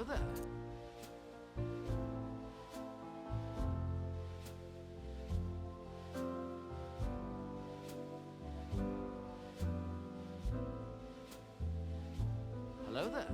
Hello there. Hello there.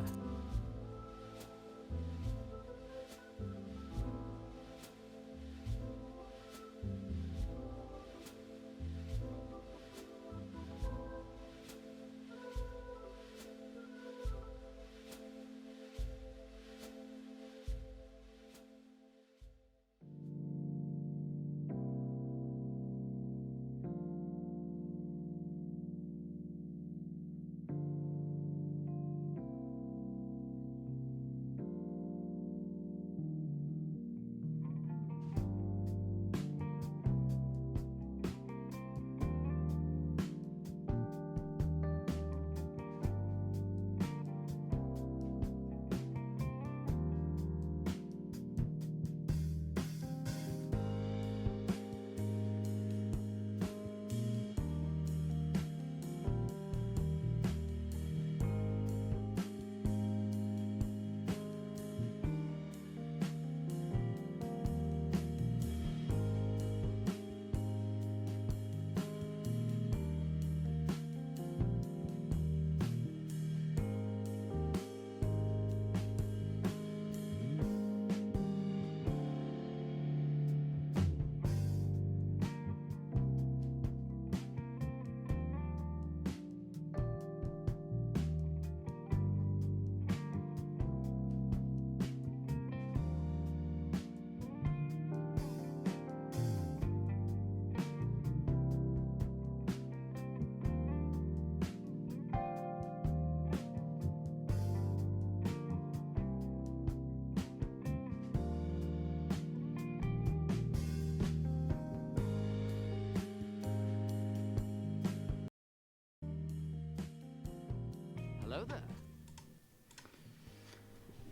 Hello there.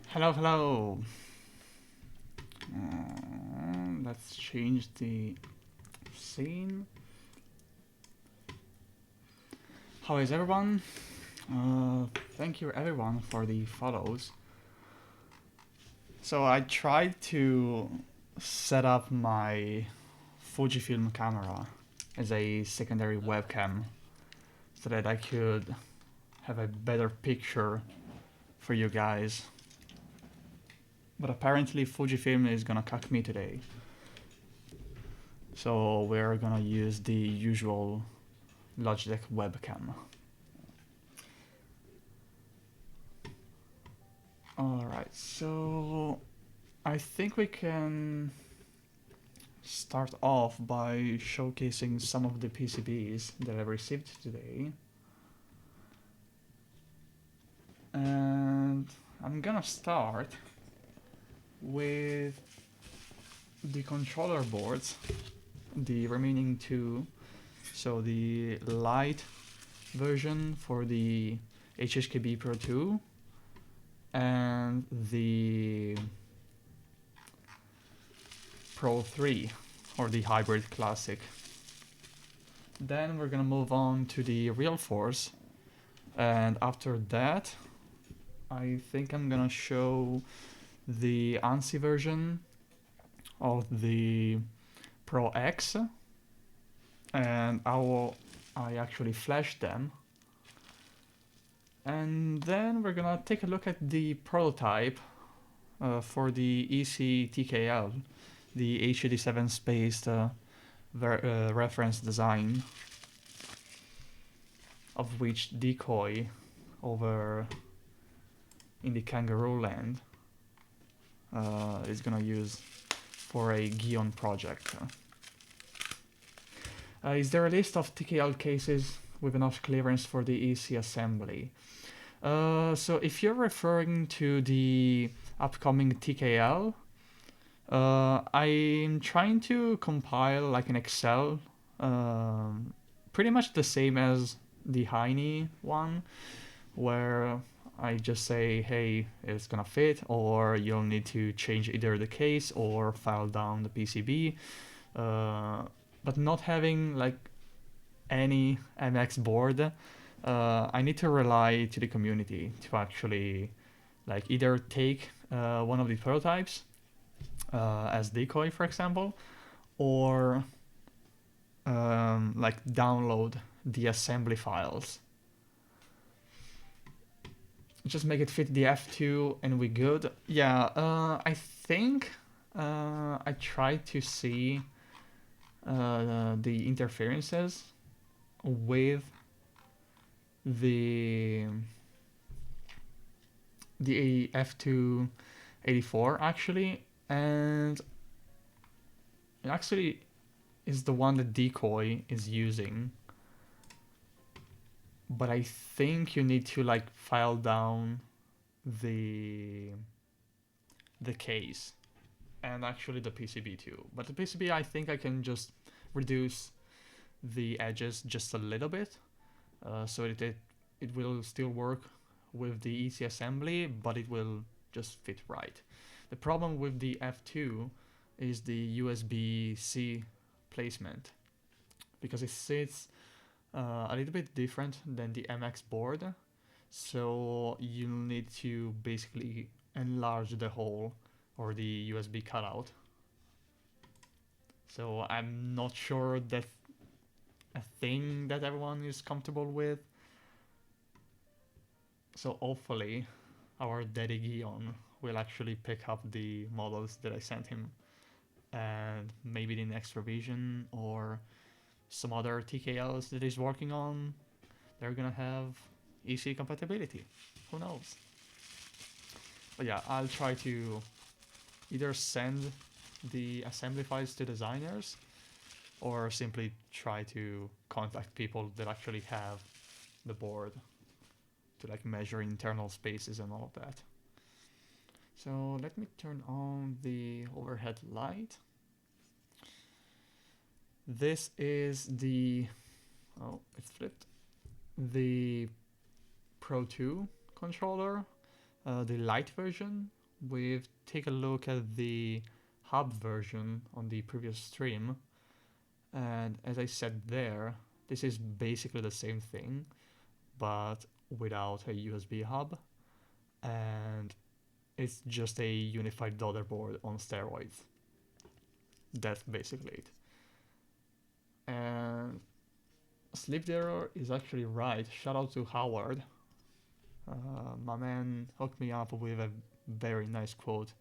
Hello, hello. Let's change the scene. How is everyone? Thank you everyone for the follows. So I tried to set up my Fujifilm camera as a secondary webcam so that I could have a better picture for you guys. But apparently Fujifilm is gonna cuck me today. So we're gonna use the usual Logitech webcam. Alright, so I think we can start off by showcasing some of the PCBs that I received today. And I'm gonna start with the controller boards, the remaining two. So the light version for the HHKB Pro 2 and the Pro 3 or the Hybrid Classic. Then we're gonna move on to the Real Force, and after that I think I'm gonna show the ANSI version of the Pro X, and I actually flashed them. And then we're gonna take a look at the prototype for the EC-TKL, the H87 spaced reference design, of which Decoy over in the Kangaroo land is gonna use for a Gion project. Is there a list of TKL cases with enough clearance for the EC assembly? So if you're referring to the upcoming TKL, I'm trying to compile like an Excel, pretty much the same as the Heine one, where I just say, hey, it's gonna fit, or you'll need to change either the case or file down the PCB, but not having like any MX board, I need to rely to the community to actually like either take one of the prototypes as decoy, for example, or like download the assembly files. Just make it fit the F2 and we good. Yeah, I think I tried to see the interferences with the F284 actually, and it actually is the one that decoy is using. But I think you need to like file down the case and actually the PCB too. But the PCB, I think I can just reduce the edges just a little bit, so it will still work with the EC assembly, but it will just fit right. The problem with the F2 is the USB-C placement, because it sits a little bit different than the MX board, so you need to basically enlarge the hole or the USB cutout. So I'm not sure that's a thing that everyone is comfortable with. So hopefully our Daddy Gion will actually pick up the models that I sent him, and maybe the next revision or some other TKLs that he's working on, they're gonna have EC compatibility. Who knows? But yeah, I'll try to either send the assembly files to designers or simply try to contact people that actually have the board to like measure internal spaces and all of that. So let me turn on the overhead light. This is the, oh, it's flipped, the Pro 2 controller, the light version. We've taken a look at the hub version on the previous stream, and as I said there, this is basically the same thing, but without a USB hub, and it's just a unified daughterboard on steroids. That's basically it. And Sleep Terror is actually right. Shout out to Howard. My man hooked me up with a very nice quote,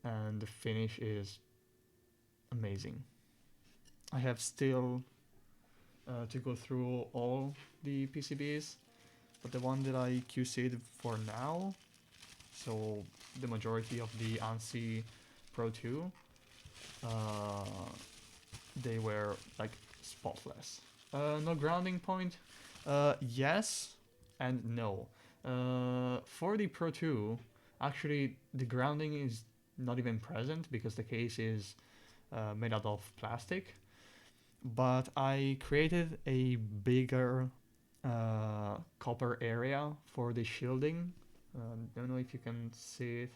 and the finish is amazing. I have still to go through all the PCBs, but the one that I QC'd for now, so the majority of the ANSI Pro 2, they were like spotless. No grounding point? Yes and no. For the Pro 2, actually the grounding is not even present because the case is made out of plastic. But I created a bigger copper area for the shielding. Don't know if you can see it,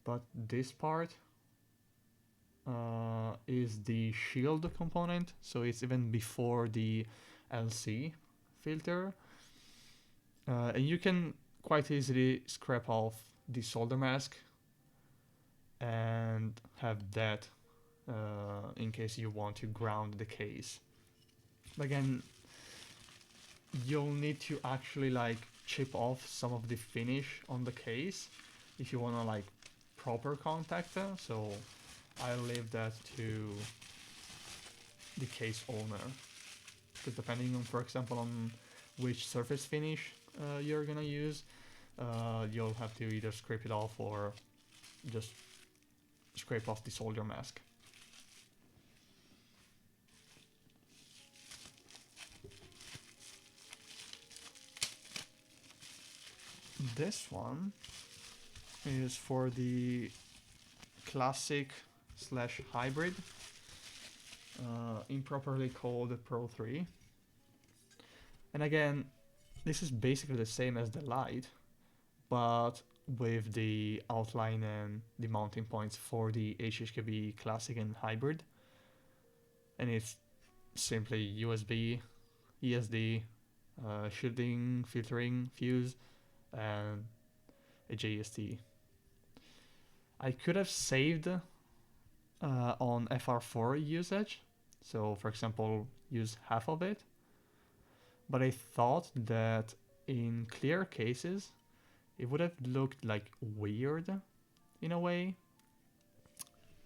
but this part is the shield component, so it's even before the LC filter, and you can quite easily scrape off the solder mask and have that in case you want to ground the case. But again, you'll need to actually like chip off some of the finish on the case if you want to like proper contact, so I'll leave that to the case owner, because depending on, for example, on which surface finish you're gonna use, you'll have to either scrape it off or just scrape off the solder mask. This one is for the classic slash hybrid, improperly called Pro 3. And again, this is basically the same as the light, but with the outline and the mounting points for the HHKB classic and hybrid. And it's simply USB, ESD, shielding, filtering, fuse, and a JST. I could have saved on FR4 usage, so for example use half of it, but I thought that in clear cases it would have looked like weird in a way,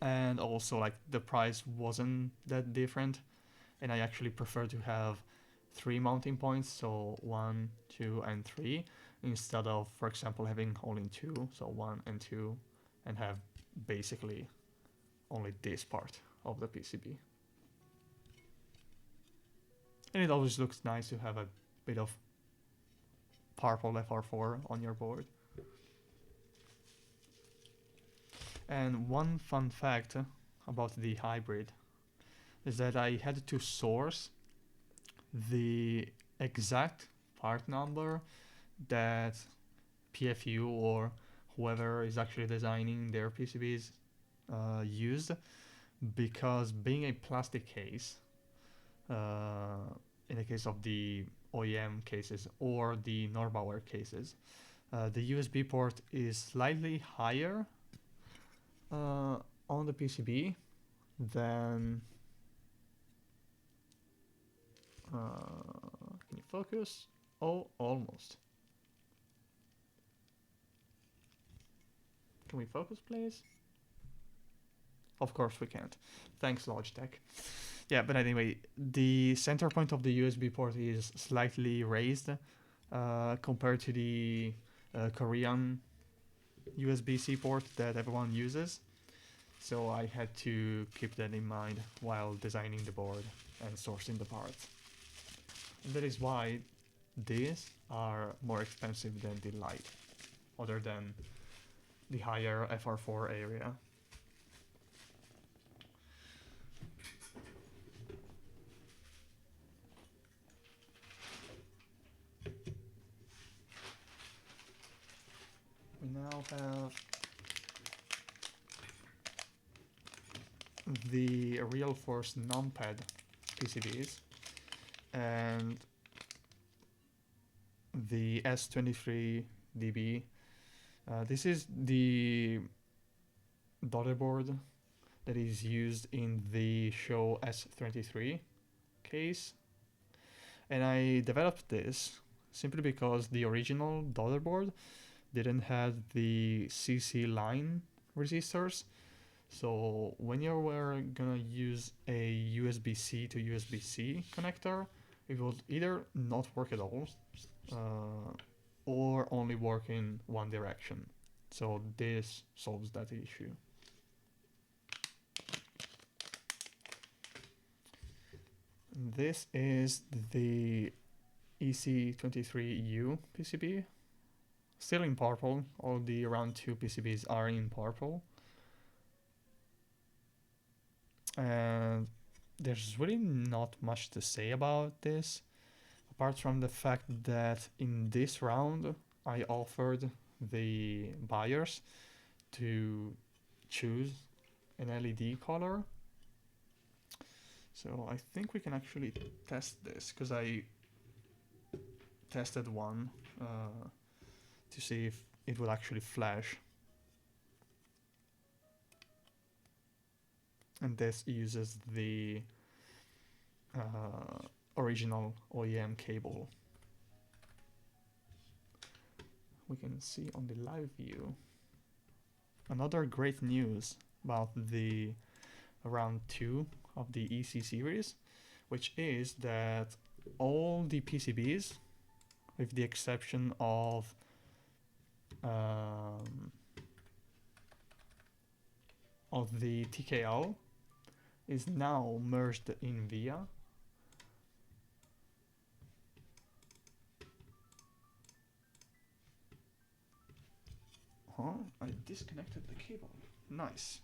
and also like the price wasn't that different, and I actually prefer to have 3 mounting points, so 1, 2 and 3, instead of for example having only 2, so 1 and 2, and have basically only this part of the PCB. And it always looks nice to have a bit of purple FR4 on your board. And one fun fact about the hybrid is that I had to source the exact part number that PFU or whoever is actually designing their PCBs used, because being a plastic case, in the case of the OEM cases or the Neubauer cases, the USB port is slightly higher on the PCB than can you focus? Oh, almost. Can we focus, please? Of course we can't. Thanks, Logitech. Yeah, but anyway, the center point of the USB port is slightly raised compared to the Korean USB-C port that everyone uses. So I had to keep that in mind while designing the board and sourcing the parts. And that is why these are more expensive than the light, other than the higher FR4 area. We now have the Real Force numpad PCBs and the S23DB. This is the daughterboard that is used in the Show S23 case, and I developed this simply because the original daughterboard didn't have the CC line resistors. So when you were gonna use a USB-C to USB-C connector, it would either not work at all or only work in one direction. So this solves that issue. This is the EC23U PCB, still in purple. All the round 2 PCBs are in purple. And there's really not much to say about this, apart from the fact that in this round I offered the buyers to choose an LED color. So I think we can actually test this, because I tested one to see if it will actually flash. And this uses the original OEM cable. We can see on the live view another great news about the round 2 of the EC series, which is that all the PCBs, with the exception of the TKO, is now merged in VIA. Huh? I disconnected the cable. Nice.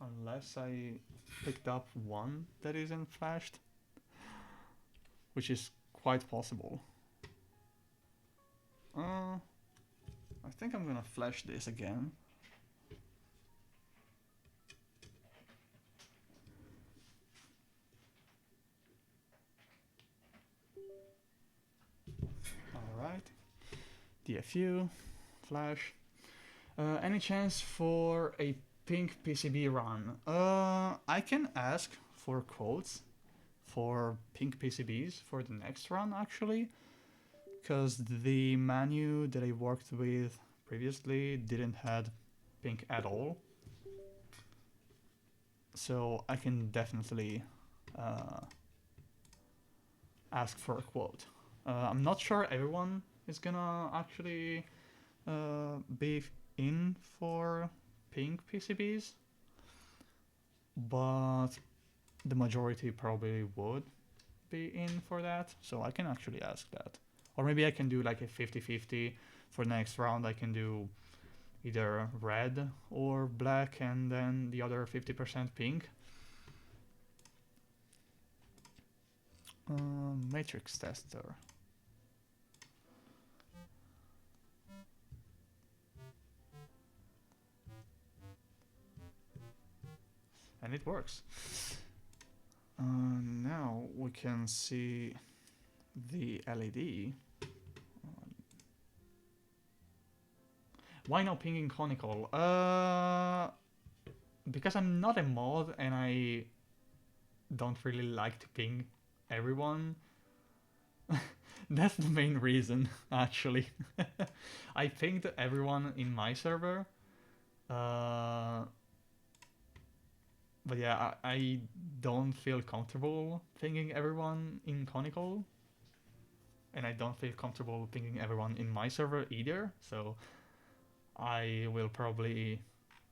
Unless I picked up one that isn't flashed, which is quite possible. I think I'm gonna flash this again. Alright. DFU, flash. Any chance for a pink PCB run? I can ask for quotes for pink PCBs for the next run actually, because the menu that I worked with previously didn't have pink at all. So I can definitely ask for a quote. I'm not sure everyone is gonna actually be in for pink PCBs, but the majority probably would be in for that, so I can actually ask that. Or maybe I can do like a 50-50 for next round. I can do either red or black and then the other 50% pink. Matrix tester. And it works. Now we can see the LED. Why no pinging conical? Because I'm not a mod and I don't really like to ping everyone. That's the main reason, actually. I pinged everyone in my server. But yeah, I don't feel comfortable pinging everyone in conical. And I don't feel comfortable pinging everyone in my server either. So I will probably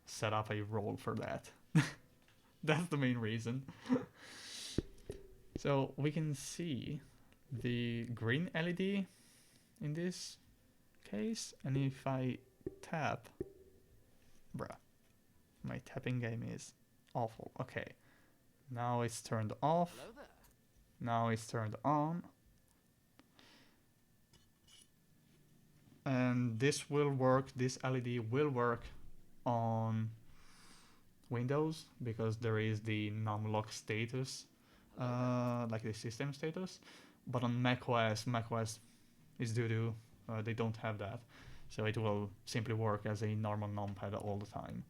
set up a role for that. That's the main reason. So we can see the green LED in this case, and if I tap, bruh, my tapping game is awful. Okay, now it's turned off. Now it's turned on. And this will work, this LED will work on Windows because there is the numlock status, like the system status. But on macOS is doo-doo. They don't have that. So it will simply work as a normal numpad all the time.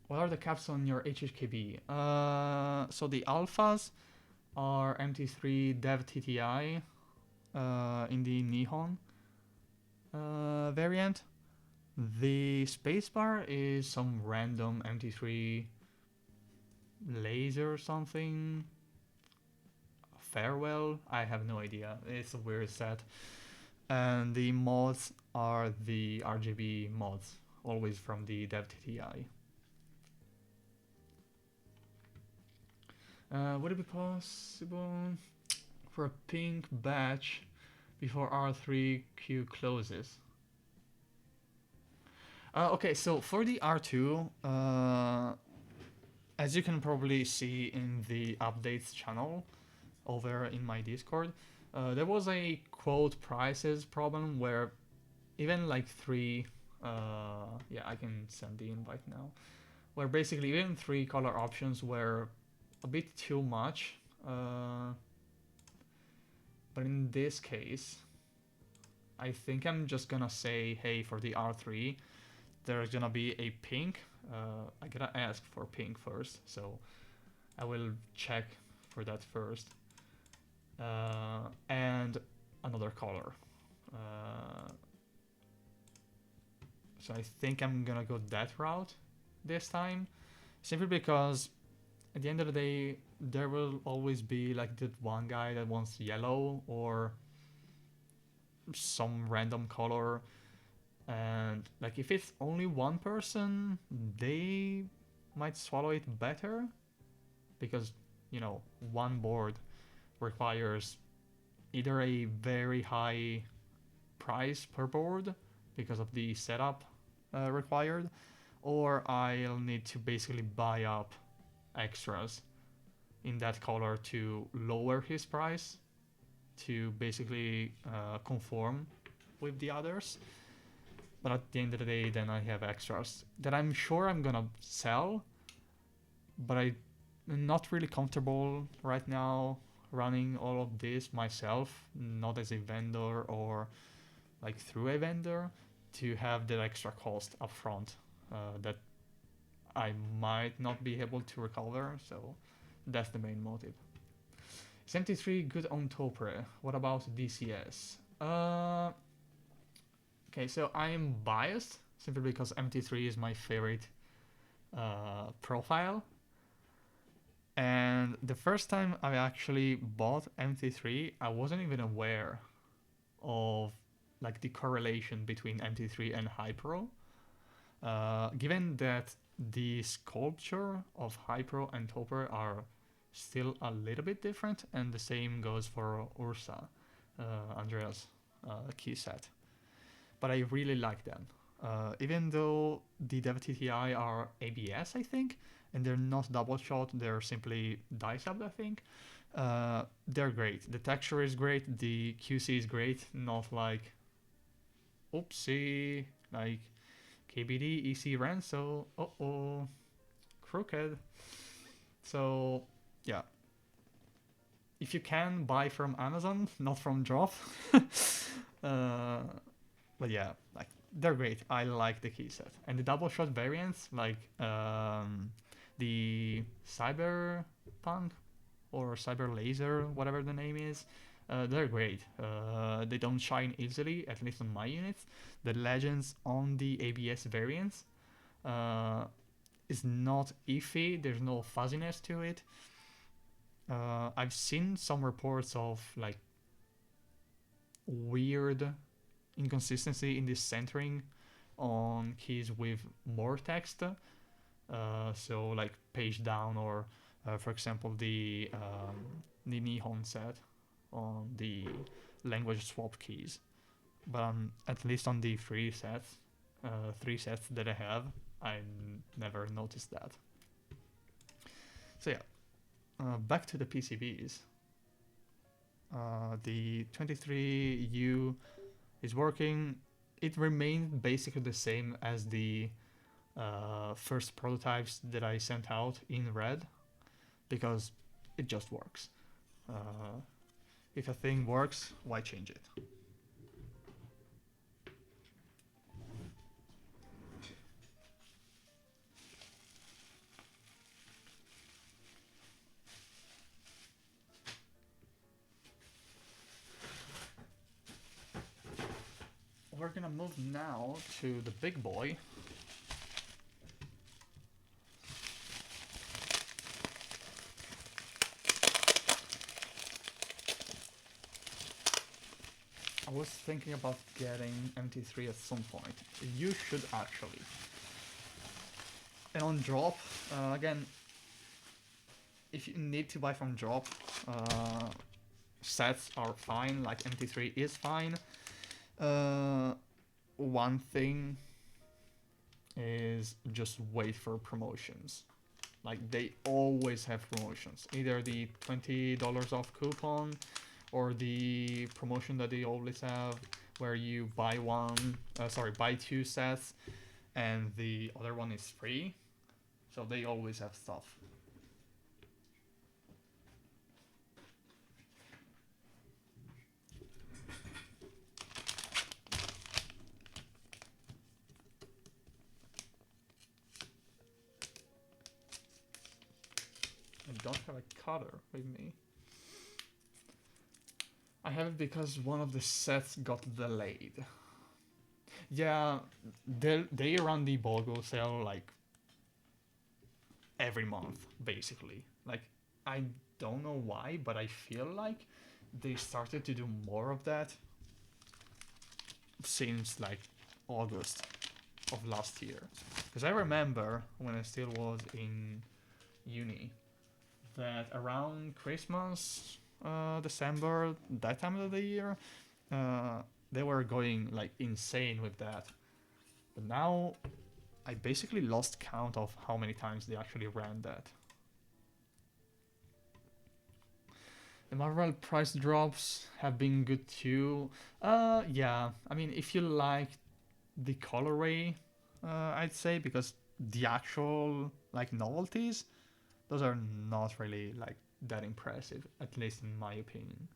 What are the caps on your HHKB? So the alphas are MT3 Dev TTI in the Nihon variant. The spacebar is some random MT3 laser or something. Farewell, I have no idea. It's a weird set. And the mods are the RGB mods, always from the Dev TTI. Would it be possible for a pink batch before R3Q closes? Okay, so for the R2, as you can probably see in the updates channel over in my Discord, there was a quote prices problem where even like yeah, I can send the invite now, where basically even 3 color options were a bit too much. But in this case, I think I'm just gonna say, hey, for the R3, there's gonna be a pink. I gotta ask for pink first, so I will check for that first. And another color. So I think I'm gonna go that route this time, simply because at the end of the day, there will always be like that one guy that wants yellow or some random color, and like if it's only one person, they might swallow it better because, you know, one board requires either a very high price per board because of the setup required, or I'll need to basically buy up extras in that color to lower his price to basically conform with the others. But at the end of the day, then I have extras that I'm sure I'm gonna sell, but I'm not really comfortable right now running all of this myself, not as a vendor or like through a vendor, to have that extra cost upfront that I might not be able to recover. So that's the main motive. Is MT3 good on Topre? What about DCS? Okay, so I'm biased simply because MT3 is my favorite profile. And the first time I actually bought MT3, I wasn't even aware of like the correlation between MT3 and Hypro. Given that the sculpture of Hypro and Topper are still a little bit different, and the same goes for Ursa, Andreas key set. But I really like them. Even though the Dev TTI are ABS, I think, and they're not double shot, they're simply die subbed, I think. They're great. The texture is great, the QC is great, not like oopsie, like KBD, EC ran, so crooked. So yeah, if you can buy from Amazon, not from Drop. But yeah, like they're great. I like the key set and the double shot variants, like the Cyberpunk or Cyber Laser, whatever the name is. They're great. They don't shine easily, at least on my units. The legends on the ABS variants is not iffy. There's no fuzziness to it. I've seen some reports of like weird inconsistency in the centering on keys with more text. So like page down or for example the Nihon set on the language swap keys. But at least on the three sets that I have, I never noticed that. So yeah, back to the PCBs. The 23U is working. It remained basically the same as the first prototypes that I sent out in red, because it just works. If a thing works, why change it? We're gonna move now to the big boy. I was thinking about getting MT3 at some point. You should actually. And on drop, again, if you need to buy from drop, sets are fine, like MT3 is fine. One thing is just wait for promotions. Like they always have promotions. Either the $20 off coupon or the promotion that they always have where you buy buy two sets and the other one is free. So they always have stuff. I don't have a cutter with me. I have it because one of the sets got delayed. Yeah, they run the BOGO sale like every month, basically. Like, I don't know why, but I feel like they started to do more of that since like August of last year. Because I remember when I still was in uni that around Christmas, December, that time of the year, they were going like insane with that. But now I basically lost count of how many times they actually ran that. The Marvel price drops have been good too. Yeah, I mean, if you like the colorway, I'd say, because the actual like novelties, Those are not really like that impressive, at least in my opinion.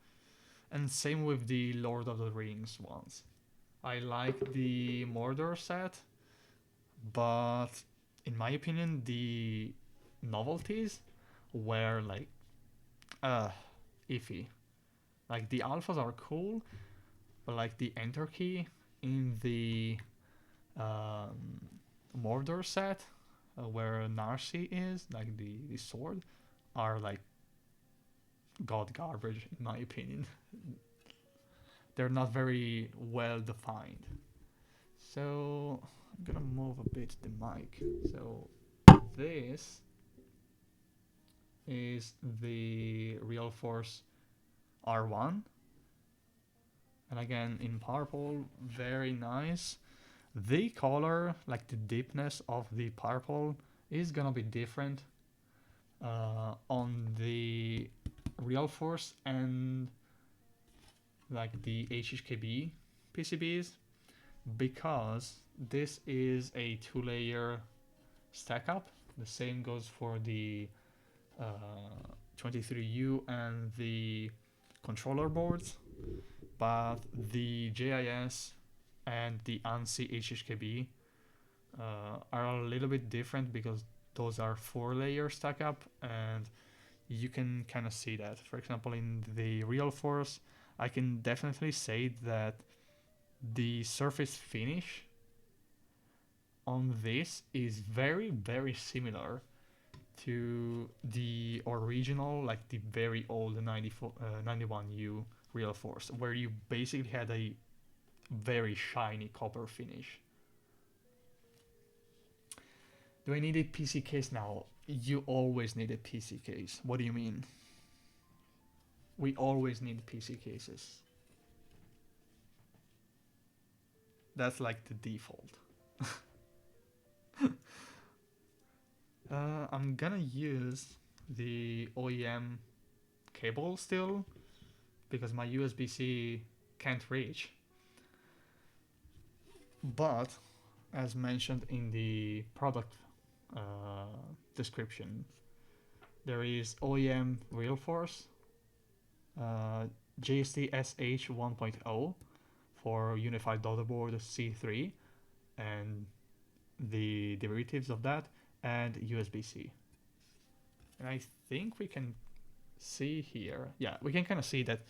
And same with the Lord of the Rings ones. I like the Mordor set, but in my opinion, the novelties were like uh iffy. Like the alphas are cool, but like the enter key in the um, Mordor set, where Narsi is, like the sword, are like god garbage in my opinion. They're not very well defined. So I'm gonna move a bit the mic. So this is the Real Force R1, and again in purple, very nice. The color, like the deepness of the purple, is gonna be different on the Real Force and like the HHKB PCBs, because this is a two-layer stack up. The same goes for the 23U and the controller boards, but the JIS and the ANSI HHKB are a little bit different because those are four-layer stack up, and you can kind of see that. For example, in the Real Force, I can definitely say that the surface finish on this is very, very similar to the original, like the very old 91U Real Force, where you basically had a very shiny copper finish. Do I need a PC case now? You always need a PC case. What do you mean? We always need PC cases. That's like the default. I'm gonna use the OEM cable still because my USB-C can't reach. But as mentioned in the product description, there is OEM Real Force, JST SH 1.0 for Unified Daughterboard C3 and the derivatives of that, and USB-C. And I think we can see here, yeah, we can kind of see that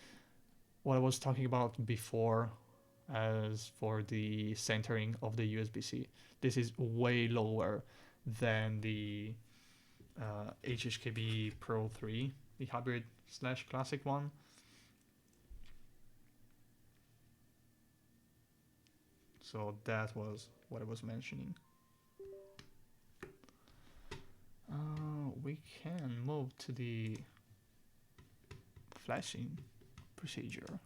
what I was talking about before as for the centering of the USB-C, this is way lower than the HHKB Pro 3, the hybrid / classic one. So that was what I was mentioning. We can move to the flashing procedure.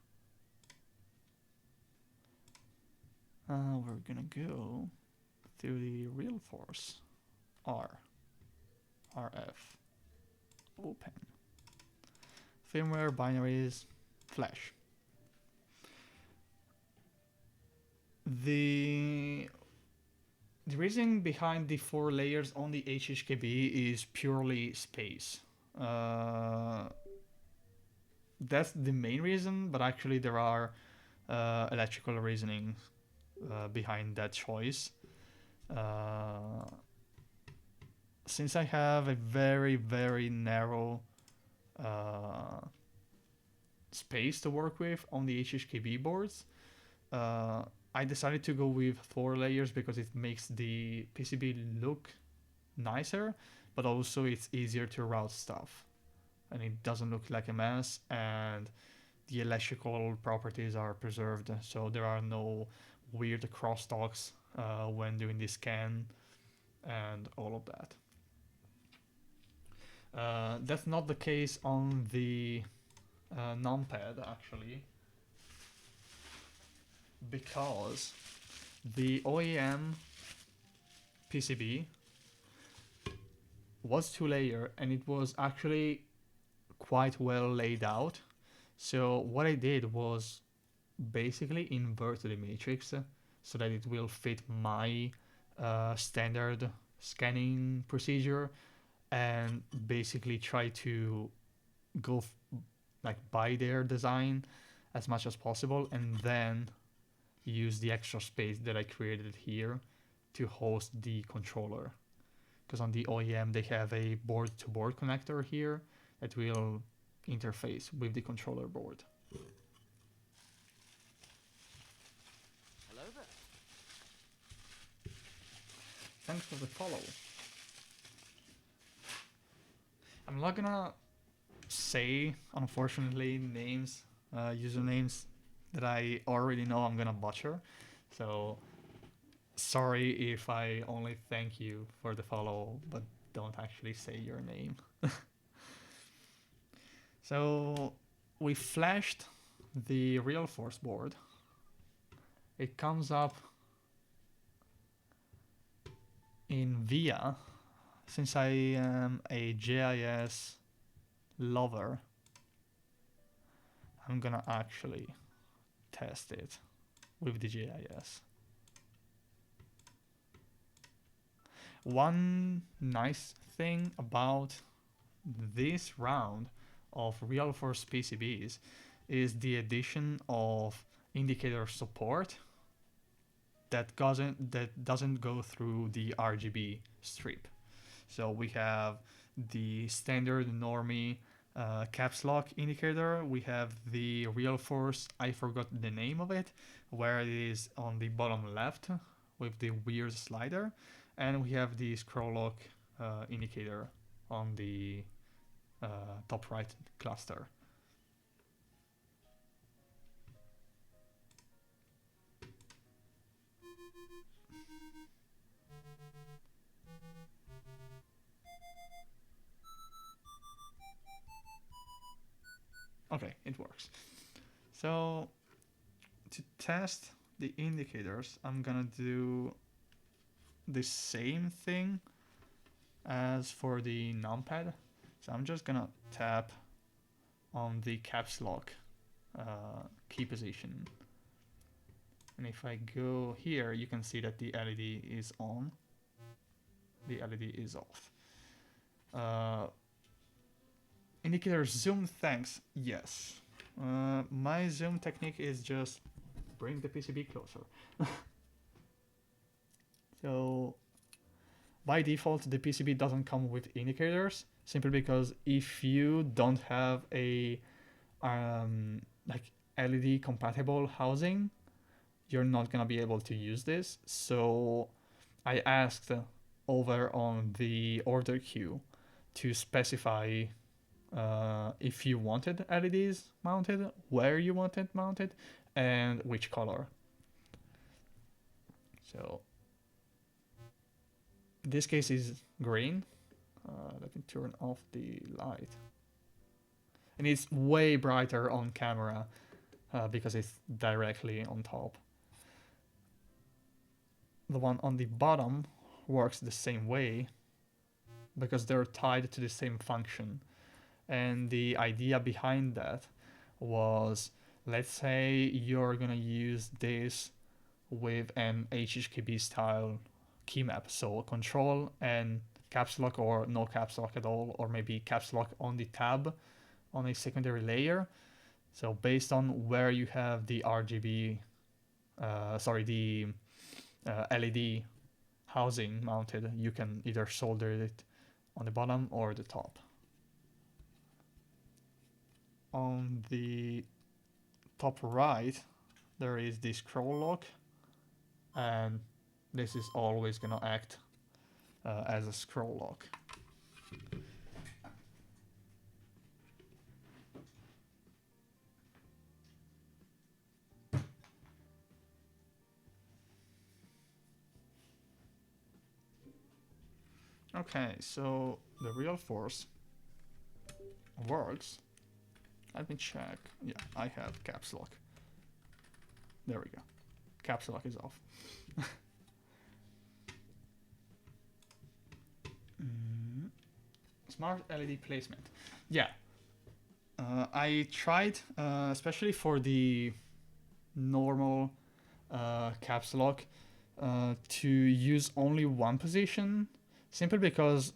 We're gonna go through the Real Force RF, open, firmware, binaries, flash. The reason behind the 4 layers on the HHKB is purely space. That's the main reason, but actually there are electrical reasonings behind that choice. Since I have a very, very narrow space to work with on the HHKB boards, I decided to go with 4 layers because it makes the PCB look nicer, but also it's easier to route stuff and it doesn't look like a mess, and the electrical properties are preserved, so there are no weird crosstalks when doing the scan and all of that. That's not the case on the numpad actually, because the OEM PCB was 2-layer and it was actually quite well laid out. So what I did was basically invert the matrix so that it will fit my standard scanning procedure, and basically try to go like by their design as much as possible, and then use the extra space that I created here to host the controller. Because on the OEM they have a board-to-board connector here that will interface with the controller board. Hello there. Thanks for the follow. I'm not gonna say, unfortunately, names, usernames that I already know I'm gonna butcher. So sorry if I only thank you for the follow, but don't actually say your name. So we flashed the real force board. It comes up in VIA. Since I am a GIS lover, I'm gonna actually test it with the GIS. One nice thing about this round of real force PCBs is the addition of indicator support that doesn't go through the RGB strip. So we have the standard normie caps lock indicator. We have the real force, I forgot the name of it, where it is on the bottom left with the weird slider. And we have the scroll lock indicator on the top right cluster. Okay, it works. So to test the indicators, I'm gonna do the same thing as for the numpad. So I'm just gonna tap on the caps lock key position. And if I go here, you can see that the LED is on. The LED is off. Indicator zoom, thanks. Yes. My zoom technique is just bring the PCB closer. So by default, the PCB doesn't come with indicators, simply because if you don't have a like LED compatible housing, you're not gonna be able to use this. So I asked over on the order queue to specify if you wanted LEDs mounted, where you wanted mounted, and which color. So this case is green. Let me turn off the light. And it's way brighter on camera because it's directly on top. The one on the bottom works the same way because they're tied to the same function. And the idea behind that was, let's say you're gonna use this with an HHKB style key map, so control and caps lock or no caps lock at all, or maybe caps lock on the tab on a secondary layer. So based on where you have the RGB, the LED housing mounted, you can either solder it on the bottom or the top. On the top right, there is the scroll lock, and this is always gonna act as a scroll lock. Okay, so the real force works. Let me check. Yeah, I have caps lock. There we go. Caps lock is off. Smart LED placement. Yeah. I tried, especially for the normal caps lock, to use only one position, simply because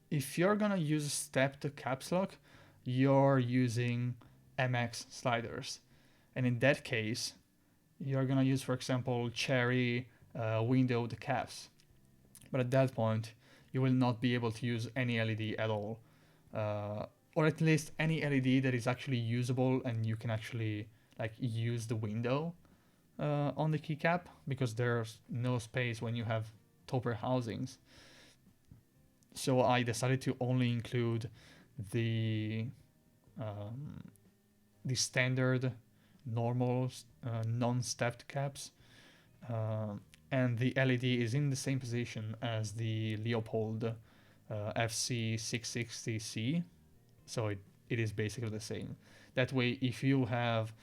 if you're gonna use stepped caps lock, you're using MX sliders, and in that case, you're gonna use, for example, cherry windowed caps. But at that point, you will not be able to use any LED at all, or at least any LED that is actually usable and you can actually like use the window on the keycap, because there's no space when you have topper housings. So I decided to only include the standard normal non-stepped caps, and the LED is in the same position as the Leopold FC660C, so it is basically the same. That way, if you have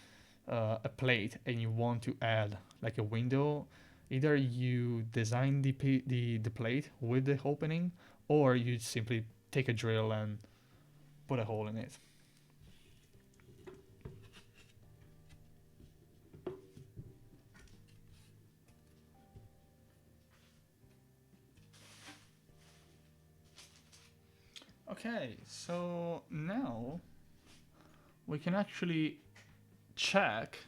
a plate and you want to add like a window, either you design the plate with the opening, or you simply take a drill and put a hole in it. Okay, so now we can actually check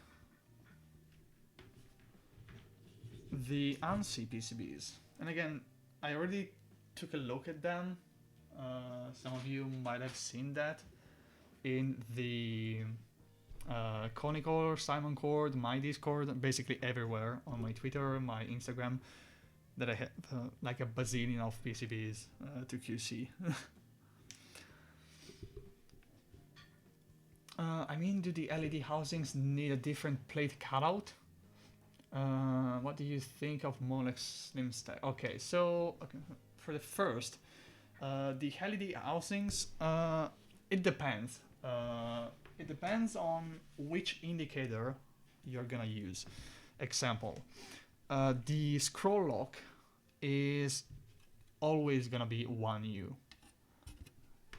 the ANSI PCBs. And again, I already took a look at them. Some of you might have seen that in the Conical, Simon Cord, my Discord, basically everywhere on my Twitter, my Instagram, that I have like a bazillion of PCBs to QC. I mean, do the LED housings need a different plate cutout? What do you think of Molex Slim Stack? Okay, so for the first, the LED housings, it depends. It depends on which indicator you're gonna use. Example, the scroll lock is always gonna be 1U.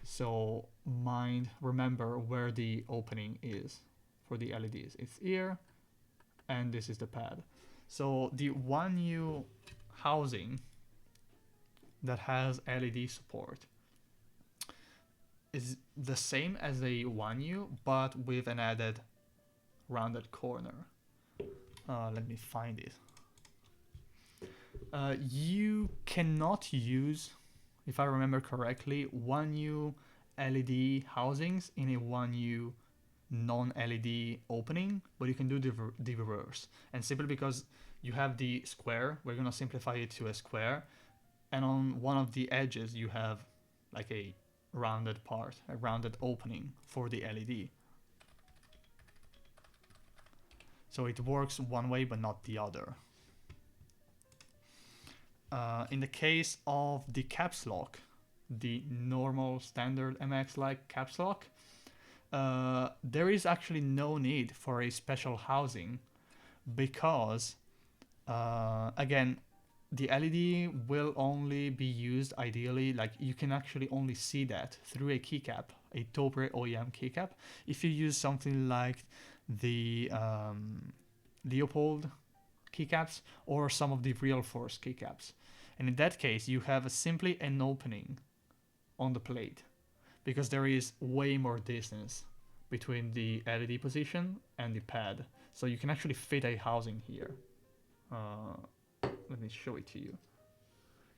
So remember where the opening is for the LEDs. It's here, and this is the pad. So the 1U housing that has LED support is the same as a 1U, but with an added rounded corner. Let me find it. You cannot use, if I remember correctly, 1U LED housings in a 1U non-LED opening, but you can do the reverse. And simply because you have the square, we're gonna simplify it to a square, and on one of the edges you have like a rounded part, a rounded opening for the LED. So it works one way but not the other. In the case of the caps lock, the normal standard MX-like caps lock, there is actually no need for a special housing, because again, the LED will only be used ideally, like you can actually only see that through a keycap, a Topper OEM keycap. If you use something like the Leopold keycaps or some of the Real Force keycaps, and in that case you have simply an opening on the plate, because there is way more distance between the LED position and the pad, so you can actually fit a housing here. Let me show it to you.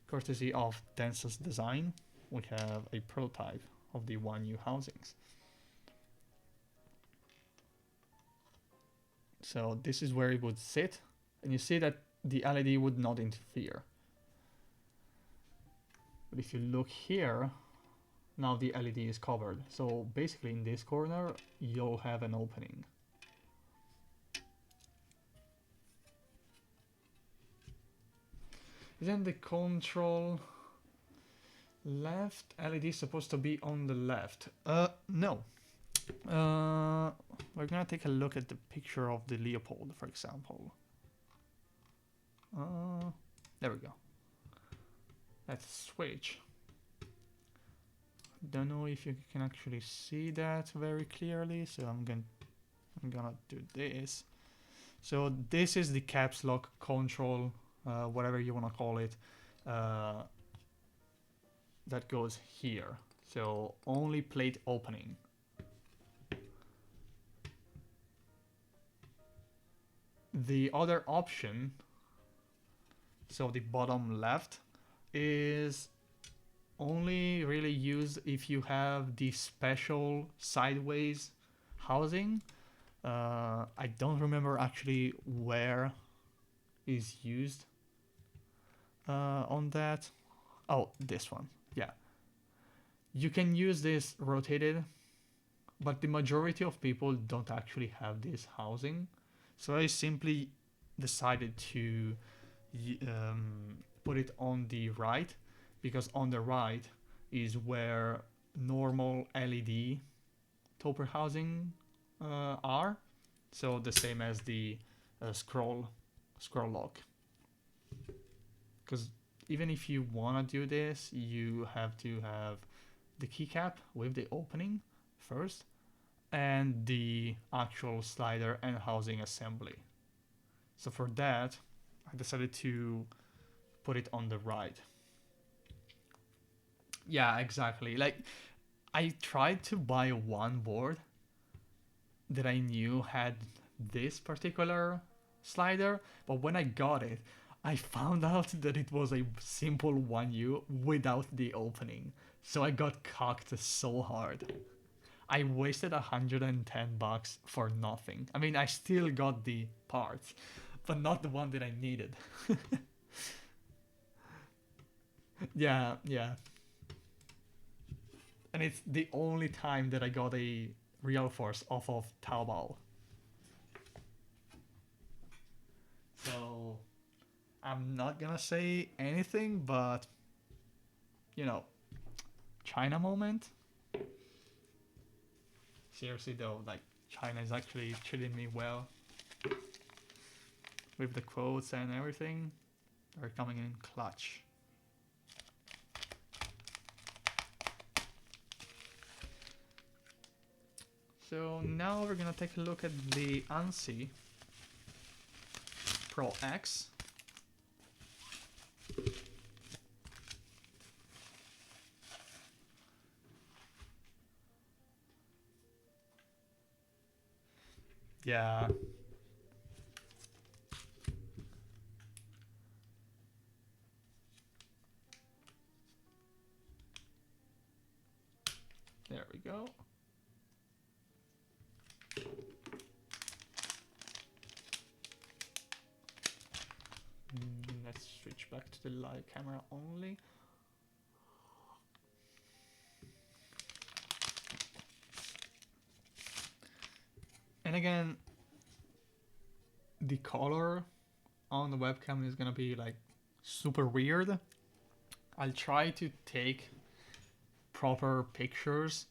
Courtesy of Densus Design, we have a prototype of the 1U housings. So this is where it would sit, and you see that the LED would not interfere. But if you look here, now the LED is covered. So basically in this corner, you'll have an opening. Isn't the control left LED supposed to be on the left? No. We're gonna take a look at the picture of the Leopold, for example. There we go. Let's switch. Don't know if you can actually see that very clearly, so I'm gonna do this. So this is the caps lock control, whatever you wanna call it, that goes here. So only plate opening. The other option, so the bottom left, is only really used if you have the special sideways housing. I don't remember actually where is used on that. Oh, this one. Yeah. You can use this rotated, but the majority of people don't actually have this housing. So I simply decided to put it on the right, because on the right is where normal LED topper housing are. So the same as the scroll lock. Because even if you want to do this, you have to have the keycap with the opening first, and the actual slider and housing assembly. So for that, I decided to put it on the right. Yeah, exactly. Like, I tried to buy one board that I knew had this particular slider, but when I got it, I found out that it was a simple 1U without the opening. So I got cocked so hard. I wasted $110 for nothing. I mean, I still got the parts, but not the one that I needed. Yeah, yeah. And it's the only time that I got a real force off of Taobao. So I'm not gonna say anything, but you know, China moment. Seriously though, like, China is actually treating me well with the quotes and everything. They're coming in clutch. So now we're gonna take a look at the ANSI Pro X. Yeah. There we go. Let's switch back to the live camera only. And again, the color on the webcam is gonna be like super weird. I'll try to take proper pictures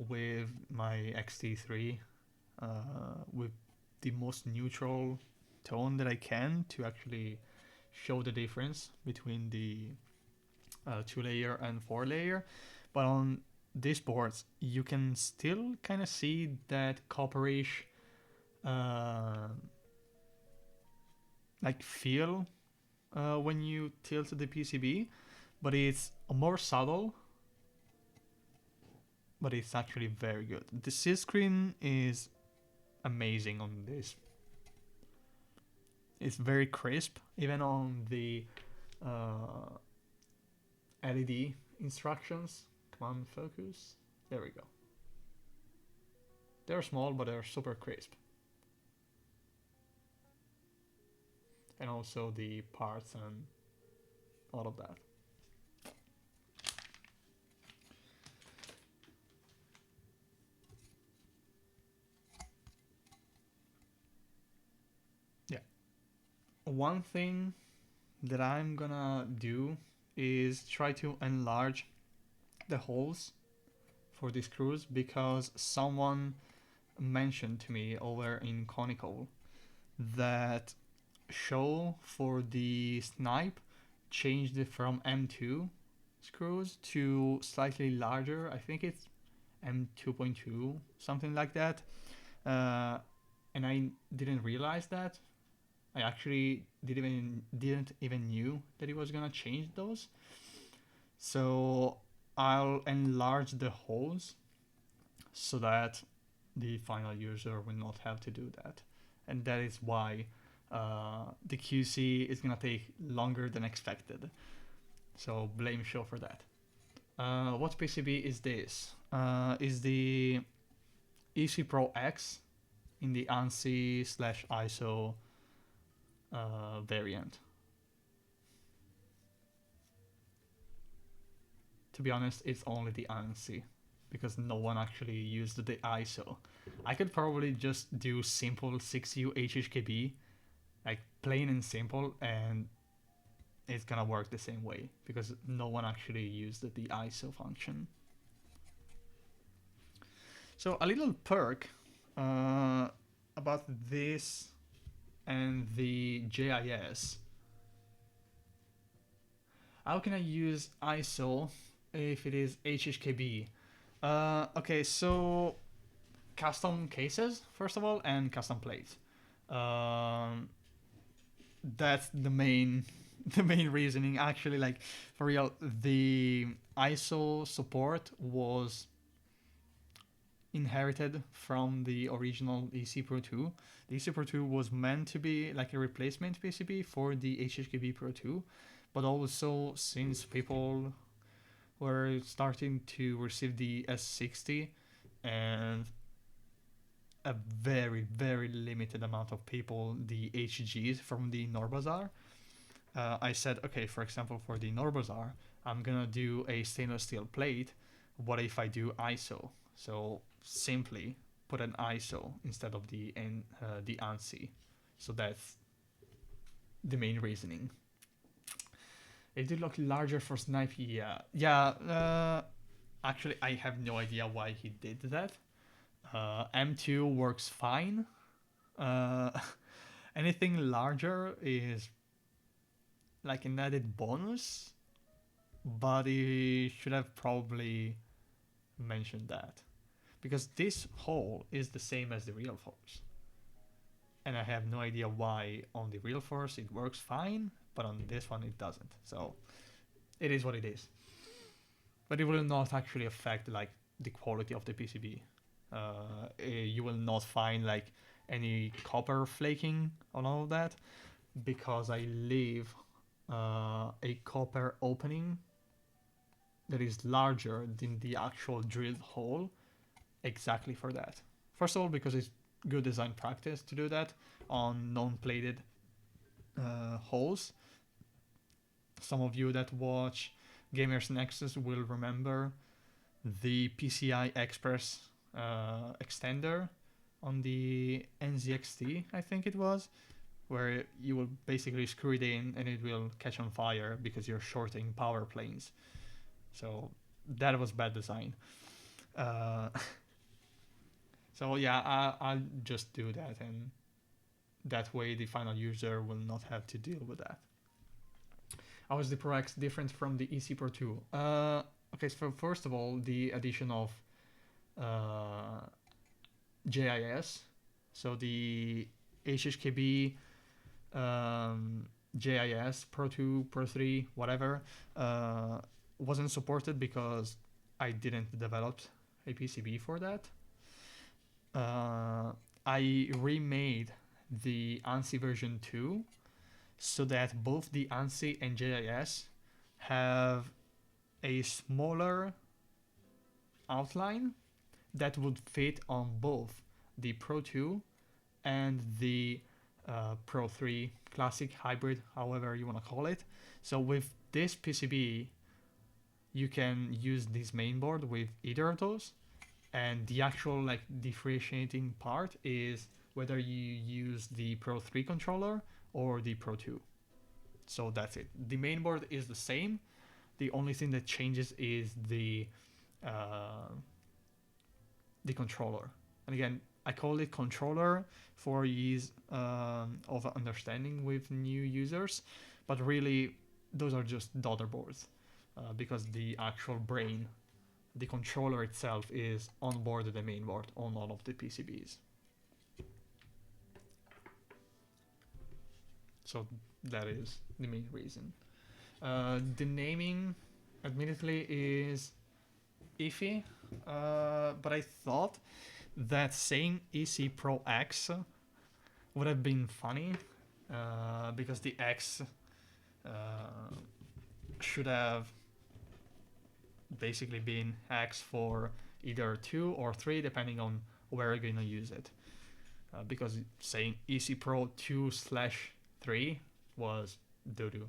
with my XT3 with the most neutral tone that I can to actually show the difference between the 2-layer and 4-layer. But on these boards, you can still kind of see that copperish like feel when you tilt the PCB, but it's more subtle, but it's actually very good. The C screen is amazing on this. It's very crisp, even on the LED instructions. Come on, focus. There we go. They're small, but they're super crisp. And also the parts and all of that. Yeah. One thing that I'm gonna do is try to enlarge the holes for these screws, because someone mentioned to me over in Conical that show for the snipe changed it from M2 screws to slightly larger. I think it's M2.2, something like that. And I didn't realize that. I actually didn't even knew that he was gonna change those. So I'll enlarge the holes so that the final user will not have to do that. And that is why the QC is gonna take longer than expected. So blame show for that. What PCB is this? Is the EC Pro X in the ANSI slash ISO variant. To be honest, it's only the ANSI because no one actually used the ISO. I could probably just do simple 6U HHKB, like plain and simple, and it's gonna work the same way because no one actually used the ISO function. So a little perk about this and the JIS. How can I use ISO if it is HHKB? Okay, so custom cases first of all, and custom plates. That's the main the main reasoning. Actually, like for real, the ISO support was inherited from the original EC Pro 2. The EC Pro 2 was meant to be like a replacement PCB for the HHKB Pro 2, but also since people were starting to receive the S60 and a very, very limited amount of people the HGs from the Norbazar, I said, okay, for example, for the Norbazar, I'm gonna do a stainless steel plate. What if I do ISO? So simply put an ISO instead of the ANSI. So that's the main reasoning. It did look larger for Snipe, yeah. Actually, I have no idea why he did that. M2 works fine. Uh, anything larger is like an added bonus, but he should have probably mentioned that because this hole is the same as the real force, and I have no idea why on the real force it works fine, but on this one it doesn't. So it is what it is. But it will not actually affect like the quality of the PCB. You will not find like any copper flaking on all of that because I leave a copper opening that is larger than the actual drilled hole exactly for that. First of all, because it's good design practice to do that on non-plated holes. Some of you that watch Gamers Nexus will remember the PCI Express extender on the NZXT, I think it was, where you will basically screw it in and it will catch on fire because you're shorting power planes. So that was bad design. So yeah, I'll just do that, and that way the final user will not have to deal with that. How is the Pro X different from the EC Pro 2? Okay, so first of all, the addition of JIS, so the HHKB JIS Pro 2, Pro 3, whatever, wasn't supported because I didn't develop a PCB for that. I remade the ANSI version 2 so that both the ANSI and JIS have a smaller outline that would fit on both the Pro 2 and the Pro 3 Classic Hybrid, however you want to call it. So with this PCB, you can use this mainboard with either of those, and the actual like differentiating part is whether you use the Pro 3 controller or the Pro 2. So that's it. The mainboard is the same. The only thing that changes is the controller. And again, I call it controller for ease of understanding with new users, but really those are just daughter boards because the actual brain, the controller itself, is on board the main board on all of the PCBs. So that is the main reason. The naming, admittedly is iffy, but I thought that saying EC Pro X would have been funny, because the X uh, should have basically been X for either 2 or 3, depending on where you're gonna use it. Because saying EC Pro 2/3 was doo-doo.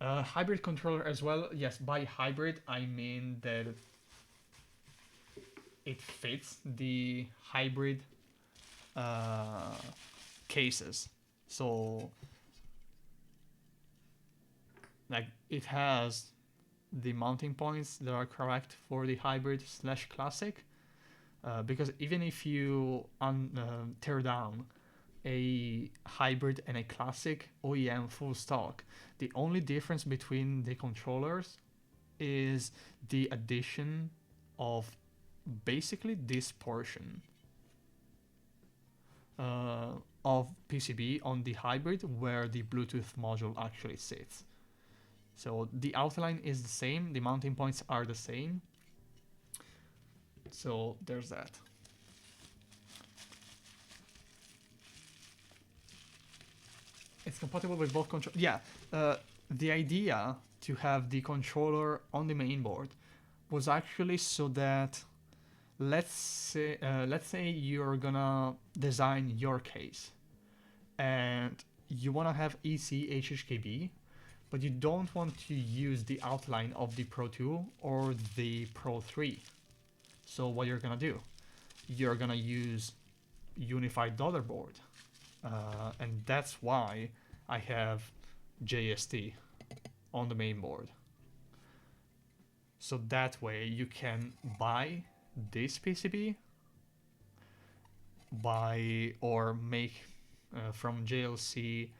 Hybrid controller as well. Yes, by hybrid I mean that it fits the hybrid cases. So, like, it has the mounting points that are correct for the hybrid/classic. Because even if you tear down a hybrid and a classic OEM full stock, the only difference between the controllers is the addition of basically this portion of PCB on the hybrid where the Bluetooth module actually sits. So the outline is the same, the mounting points are the same. So there's that. It's compatible with both control. Yeah, the idea to have the controller on the main board was actually so that let's say you're gonna design your case and you wanna have EC HHKB, but you don't want to use the outline of the Pro 2 or the Pro 3. So what you're gonna do? You're gonna use unified daughter board, and that's why I have JST on the main board. So that way you can buy this PCB, buy or make from JLC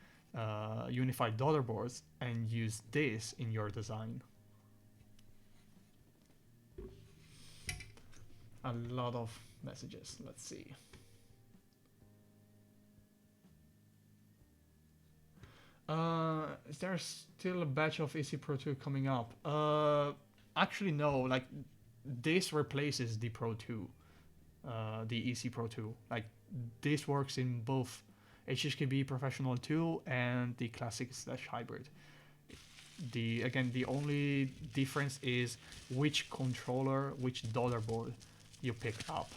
unified daughter boards and use this in your design. A lot of messages. Let's see. Is there still a batch of EC Pro 2 coming up? Actually, no. Like, this replaces the Pro 2, the EC Pro 2. Like, this works in both HHKB Professional 2 and the Classic/Hybrid. The only difference is which controller, which daughter board you pick up.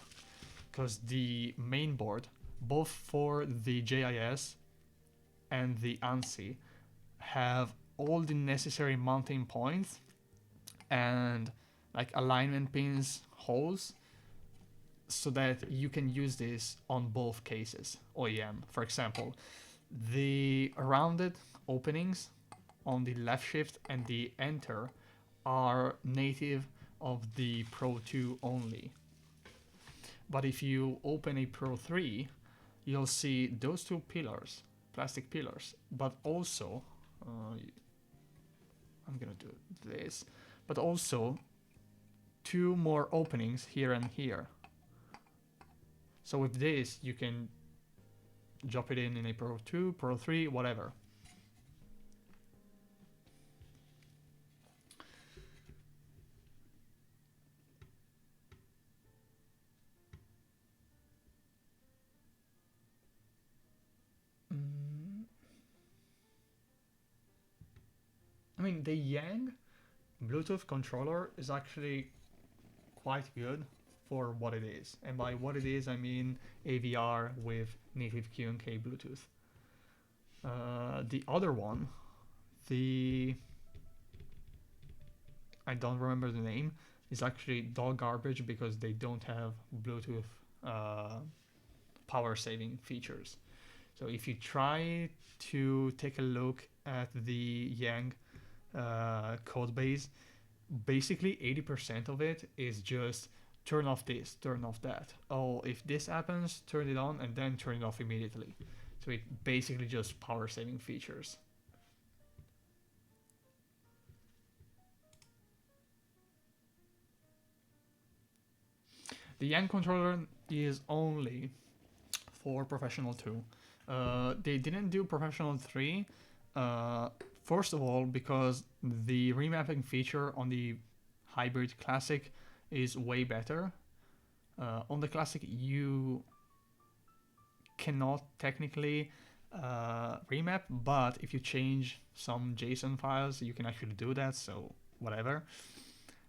Because the main board, both for the JIS and the ANSI, have all the necessary mounting points and like alignment pins holes so that you can use this on both cases OEM. For example, the rounded openings on the left shift and the enter are native of the Pro 2 only. But if you open a Pro 3, you'll see those two pillars, plastic pillars, but also, I'm gonna do this, but also two more openings here and here. So with this, you can drop it in a Pro 2, Pro 3, whatever. I mean, the Yang Bluetooth controller is actually quite good for what it is. And by what it is, I mean AVR with native Q&K Bluetooth. The other one, I don't remember the name, is actually dog garbage because they don't have Bluetooth power saving features. So if you try to take a look at the Yang code base, basically 80% of it is just turn off this, turn off that. Oh, if this happens, turn it on and then turn it off immediately. So it basically just power saving features. The Yang controller is only for Professional 2. They didn't do Professional 3 First of all, because the remapping feature on the Hybrid Classic is way better. On the Classic, you cannot technically remap, but if you change some JSON files, you can actually do that, so whatever.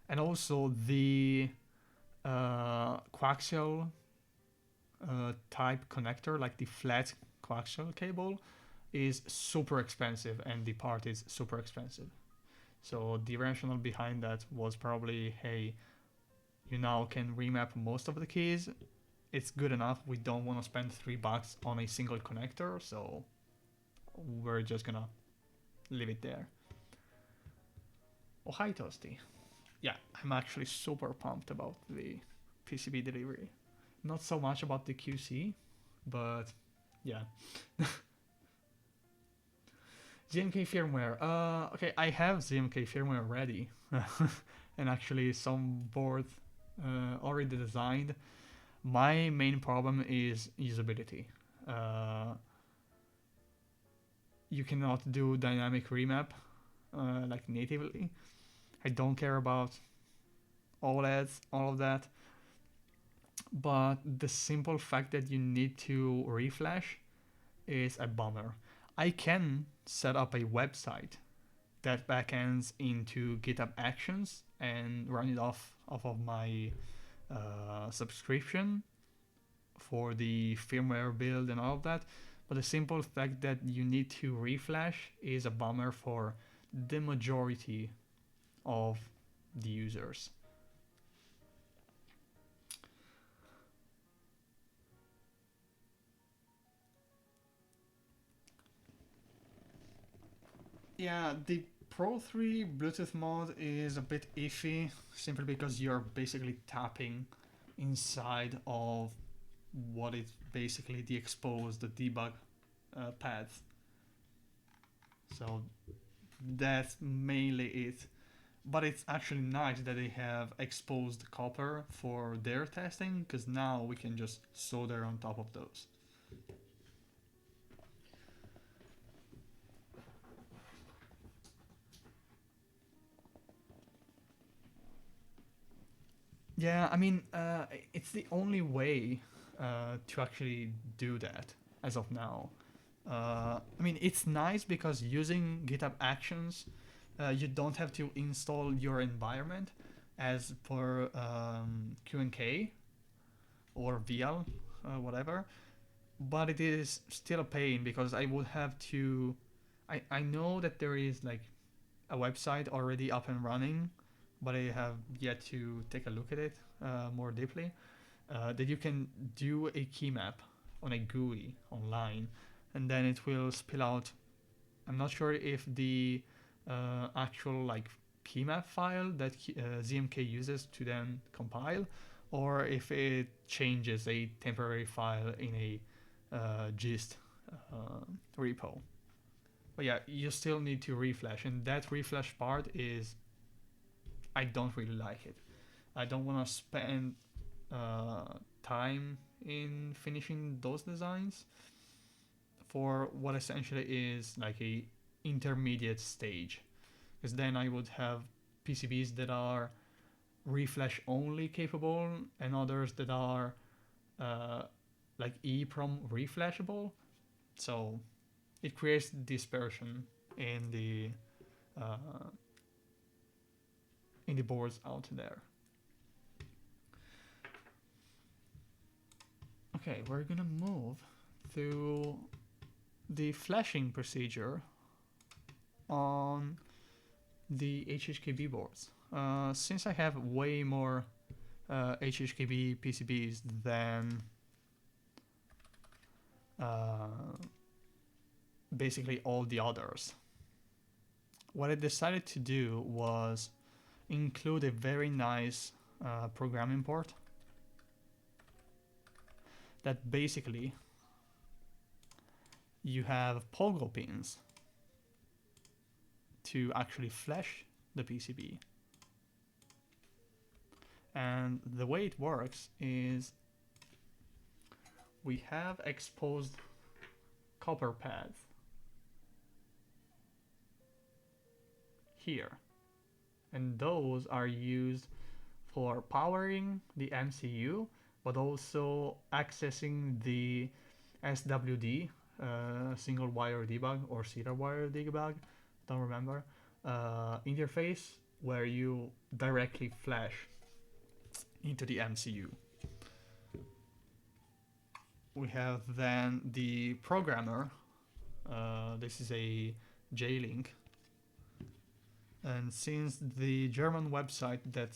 And also the coaxial type connector, like the flat coaxial cable, is super expensive, and the part is super expensive. So the rationale behind that was probably, hey, you now can remap most of the keys. It's good enough. We don't want to spend $3 on a single connector, so we're just gonna leave it there. Oh, hi, Toasty. Yeah, I'm actually super pumped about the PCB delivery. Not so much about the QC, but yeah. ZMK firmware. Okay, I have ZMK firmware ready, and actually some boards already designed. My main problem is usability. You cannot do dynamic remap like natively. I don't care about OLEDs, all of that. But the simple fact that you need to reflash is a bummer. I can set up a website that backends into GitHub Actions and run it off of my subscription for the firmware build and all of that. But the simple fact that you need to reflash is a bummer for the majority of the users. Yeah, the Pro 3 Bluetooth mode is a bit iffy simply because you're basically tapping inside of what is basically the exposed debug path. So that's mainly it. But it's actually nice that they have exposed copper for their testing, because now we can just solder on top of those. Yeah, I mean, it's the only way to actually do that as of now. I mean, it's nice because using GitHub Actions, you don't have to install your environment as per QNK or VL, whatever. But it is still a pain because I would have to. I know that there is like a website already up and running, but I have yet to take a look at it more deeply. That you can do a key map on a GUI online, and then it will spill out. I'm not sure if the actual like key map file that ZMK uses to then compile, or if it changes a temporary file in a gist repo. But yeah, you still need to reflash, and that reflash part is I don't really like it. I don't want to spend time in finishing those designs for what essentially is like a intermediate stage, because then I would have PCBs that are reflash only capable and others that are like EEPROM reflashable. So it creates dispersion in the uh, boards out there. Okay, we're gonna move through the flashing procedure on the HHKB boards. Since I have way more HHKB PCBs than basically all the others, what I decided to do was include a very nice program import that basically you have pogo pins to actually flash the PCB. And the way it works is we have exposed copper pads here. And those are used for powering the MCU, but also accessing the SWD, single wire debug, or serial wire debug, don't remember, interface where you directly flash into the MCU. We have then the programmer. This is a J-Link. And since the German website that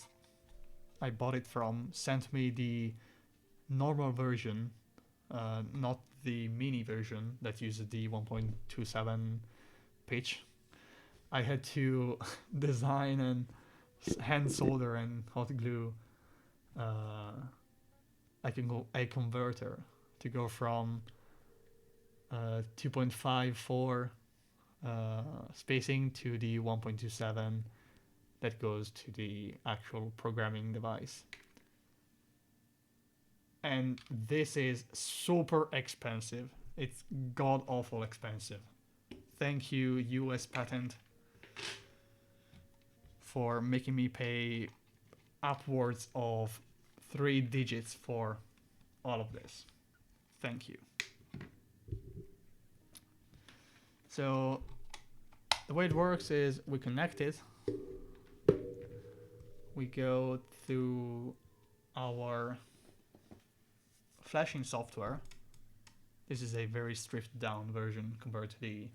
I bought it from sent me the normal version, not the mini version that uses the 1.27 pitch, I had to design and hand solder and hot glue a converter to go from 2.54 spacing to the 1.27 that goes to the actual programming device. And this is super expensive. It's god awful expensive. Thank you, US patent, for making me pay upwards of 3 digits for all of this. Thank you. So the way it works is we connect it, we go through our flashing software. This is a very stripped down version compared to the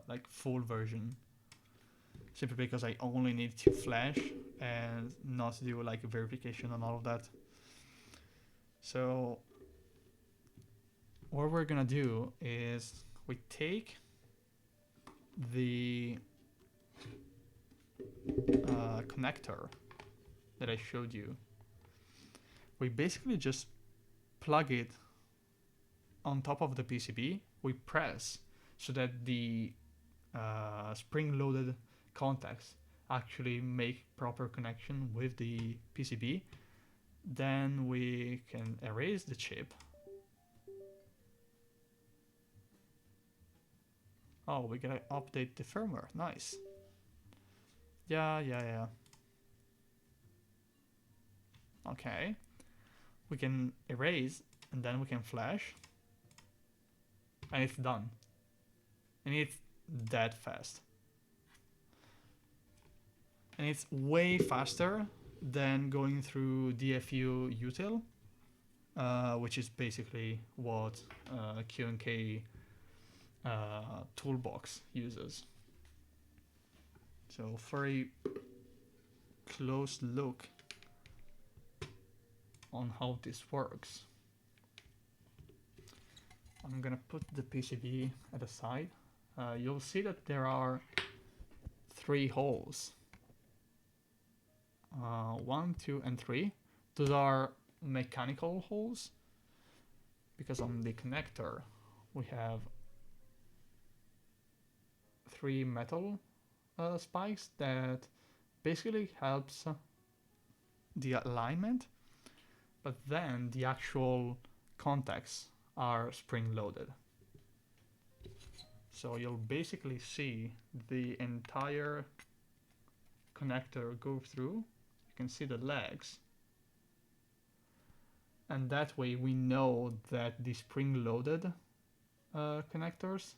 like full version, simply because I only need to flash and not do like verification and all of that. So what we're gonna do is we take the connector that I showed you. We basically just plug it on top of the PCB. We press so that the spring-loaded contacts actually make proper connection with the PCB. Then we can erase the chip. Oh, we gotta update the firmware. Nice. Yeah. Okay. We can erase and then we can flash. And it's done. And it's that fast. And it's way faster than going through DFU util, which is basically what Q&K toolbox uses. So for a close look on how this works, I'm gonna put the PCB at the side. You'll see that there are 3 holes. 1, 2, and 3. Those are mechanical holes, because on the connector we have 3 metal spikes that basically helps the alignment, but then the actual contacts are spring loaded. So you'll basically see the entire connector go through. You can see the legs, and that way we know that the spring loaded connectors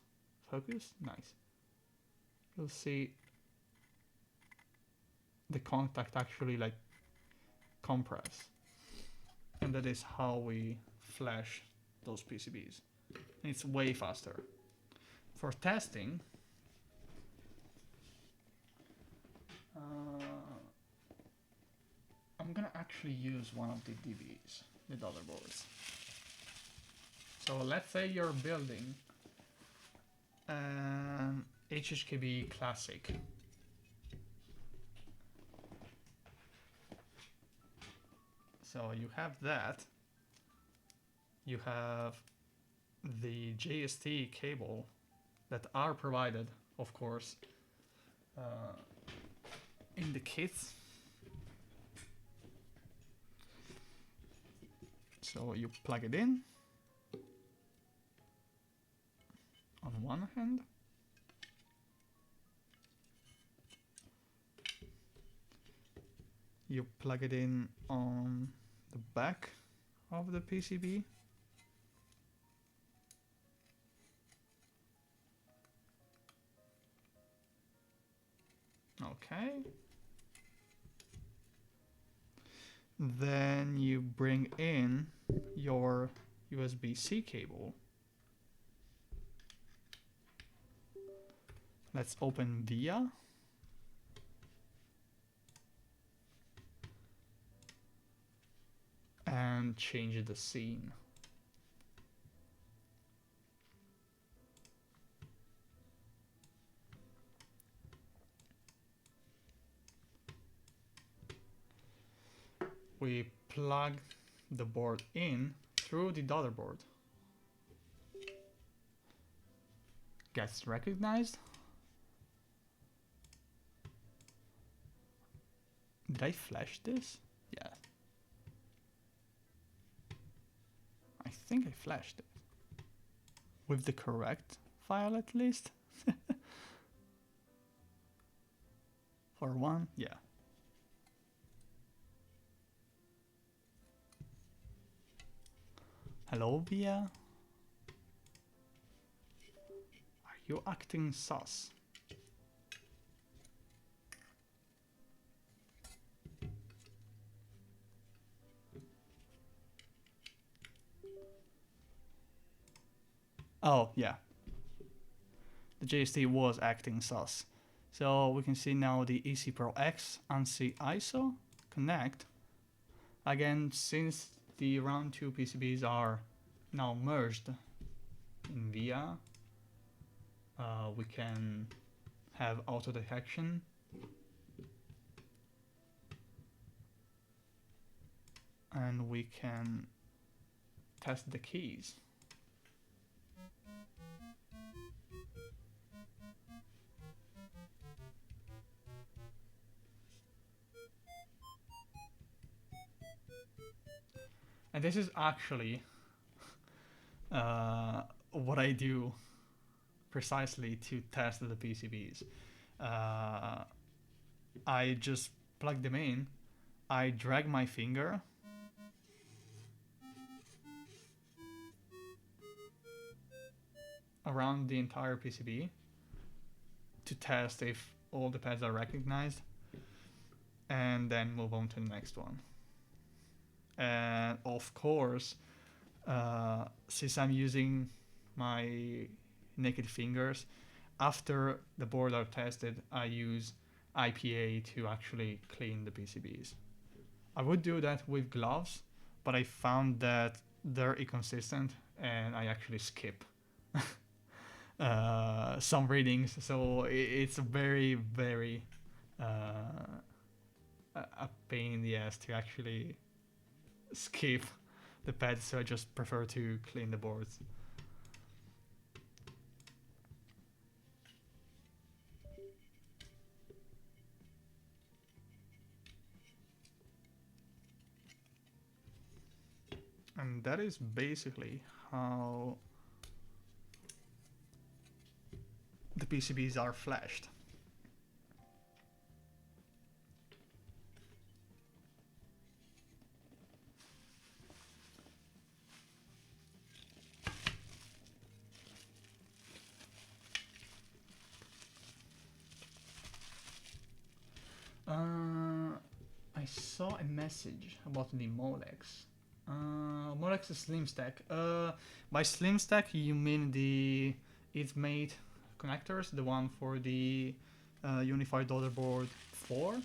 focus. Nice. You'll see the contact actually like compress, and that is how we flash those PCBs. And it's way faster. For testing, I'm gonna actually use one of the DBs, the boards. So let's say you're building an HHKB Classic. So you have that. You have the JST cable that are provided, of course, in the kits. So you plug it in on one hand, you plug it in on the back of the PCB. Okay. Then you bring in your USB-C cable. Let's open VIA. And change the scene. We plug the board in through the daughterboard. Gets recognized. Did I flash this? Yeah. I think I flashed it. With the correct file at least. For one, yeah. Hello, VIA. Are you acting sus? Oh, yeah. The JST was acting sus. So we can see now the EC Pro X ANSI ISO connect. Again, since the round 2 PCBs are now merged in VIA, we can have auto detection. And we can test the keys. And this is actually what I do precisely to test the PCBs. I just plug them in, I drag my finger around the entire PCB to test if all the pads are recognized, and then move on to the next one. And of course, since I'm using my naked fingers, after the boards are tested, I use IPA to actually clean the PCBs. I would do that with gloves, but I found that they're inconsistent and I actually skip some readings, so it's very, very a pain in the ass to actually skip the pads, so I just prefer to clean the boards. And that is basically how the PCBs are flashed. I saw a message about the Molex. Molex Slim Stack. By Slim Stack, you mean the It's-Mate connectors, the one for the Unified Daughterboard 4?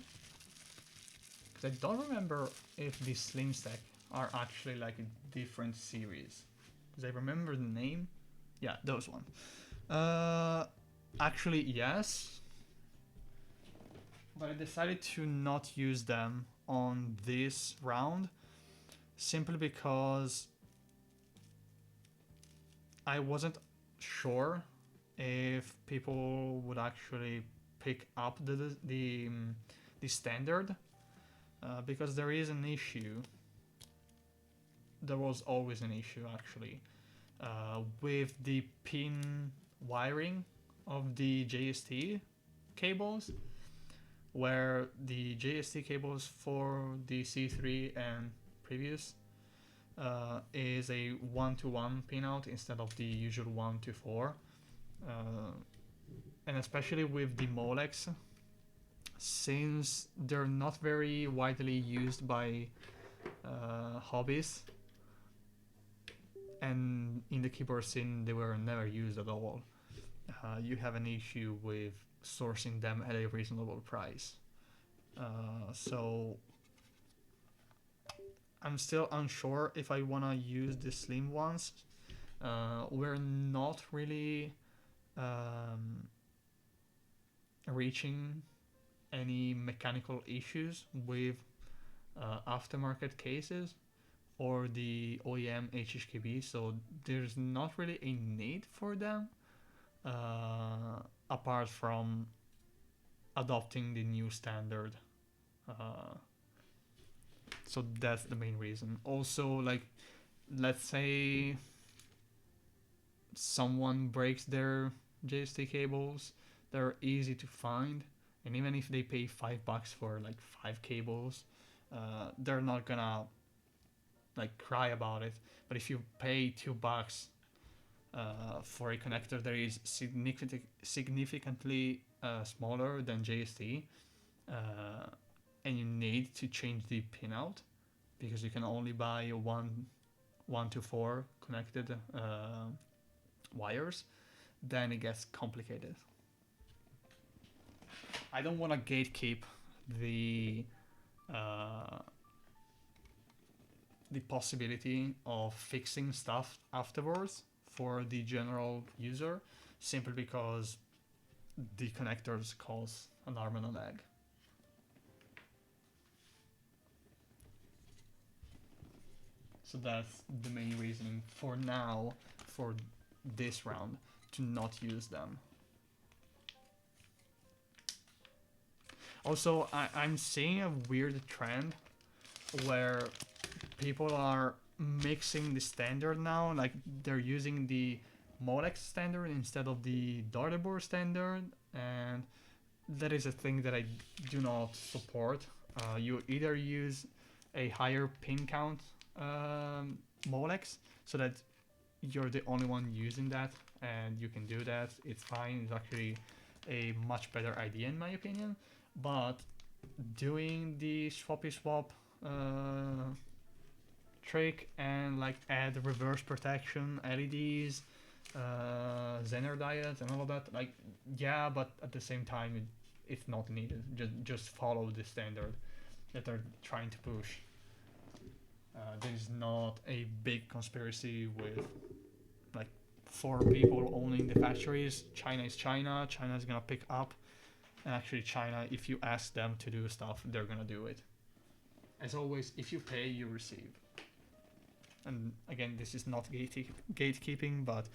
Because I don't remember if the Slim Stack are actually like a different series. Because I remember the name. Yeah, those ones. Actually, yes. But I decided to not use them on this round simply because I wasn't sure if people would actually pick up the standard, because there is an issue. There was always an issue actually with the pin wiring of the JST cables. where the JST cables for the C3 and previous is a 1-to-1 pinout instead of the usual 1-to-4. And especially with the Molex, since they're not very widely used by hobbies, and in the keyboard scene they were never used at all, you have an issue with sourcing them at a reasonable price. So I'm still unsure if I want to use the slim ones. We're not really reaching any mechanical issues with aftermarket cases or the OEM HHKB, so there's not really a need for them apart from adopting the new standard. So that's the main reason. Also, like, let's say someone breaks their JST cables, they're easy to find, and even if they pay $5 for like 5 cables, they're not gonna like cry about it. But if you pay $2 for a connector that is significantly smaller than JST, and you need to change the pinout because you can only buy 1-to-4 connected wires, then it gets complicated. I don't want to gatekeep the possibility of fixing stuff afterwards for the general user, simply because the connectors cost an arm and a leg. So that's the main reasoning for now, for this round, to not use them. Also, I'm seeing a weird trend where people are mixing the standard now, like they're using the Molex standard instead of the Dartboard standard, and that is a thing that I do not support. You either use a higher pin count Molex so that you're the only one using that, and you can do that, it's fine, it's actually a much better idea in my opinion. But doing the swappy swap trick and like add reverse protection, LEDs, Zener diodes and all of that, like, yeah, but at the same time it's not needed. Just follow the standard that they're trying to push. There's not a big conspiracy with like 4 people owning the factories. China is China. China is gonna pick up, and actually China, if you ask them to do stuff, they're gonna do it. As always, if you pay, you receive. And again, this is not gatekeeping, but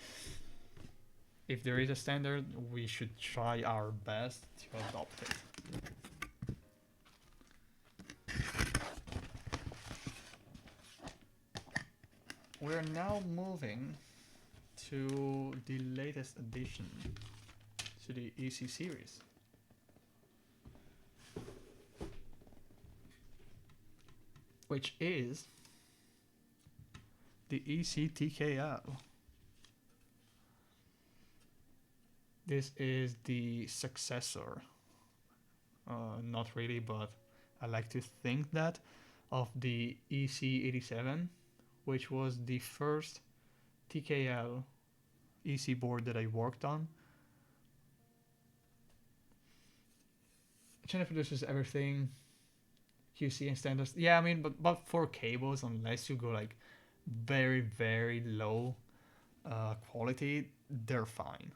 if there is a standard, we should try our best to adopt it. We're now moving to the latest addition to the EC series. Which is the EC-TKL. This is the successor, not really, but I like to think that, of the EC87, which was the first TKL EC board that I worked on. China produces everything, QC and standards. Yeah, I mean, but for cables, unless you go like very, very low quality, they're fine.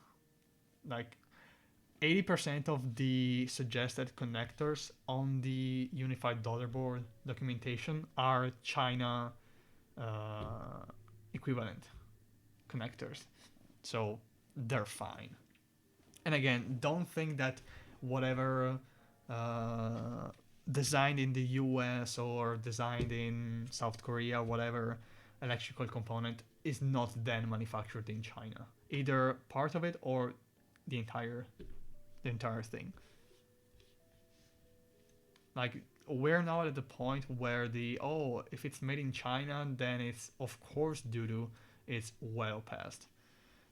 Like 80% of the suggested connectors on the Unified Daughterboard documentation are China equivalent connectors, so they're fine. And again, don't think that whatever designed in the US or designed in South Korea, whatever electrical component, is not then manufactured in China. Either part of it or the entire thing. Like, we're now at the point where if it's made in China, then it's of course doo-doo. It's well past.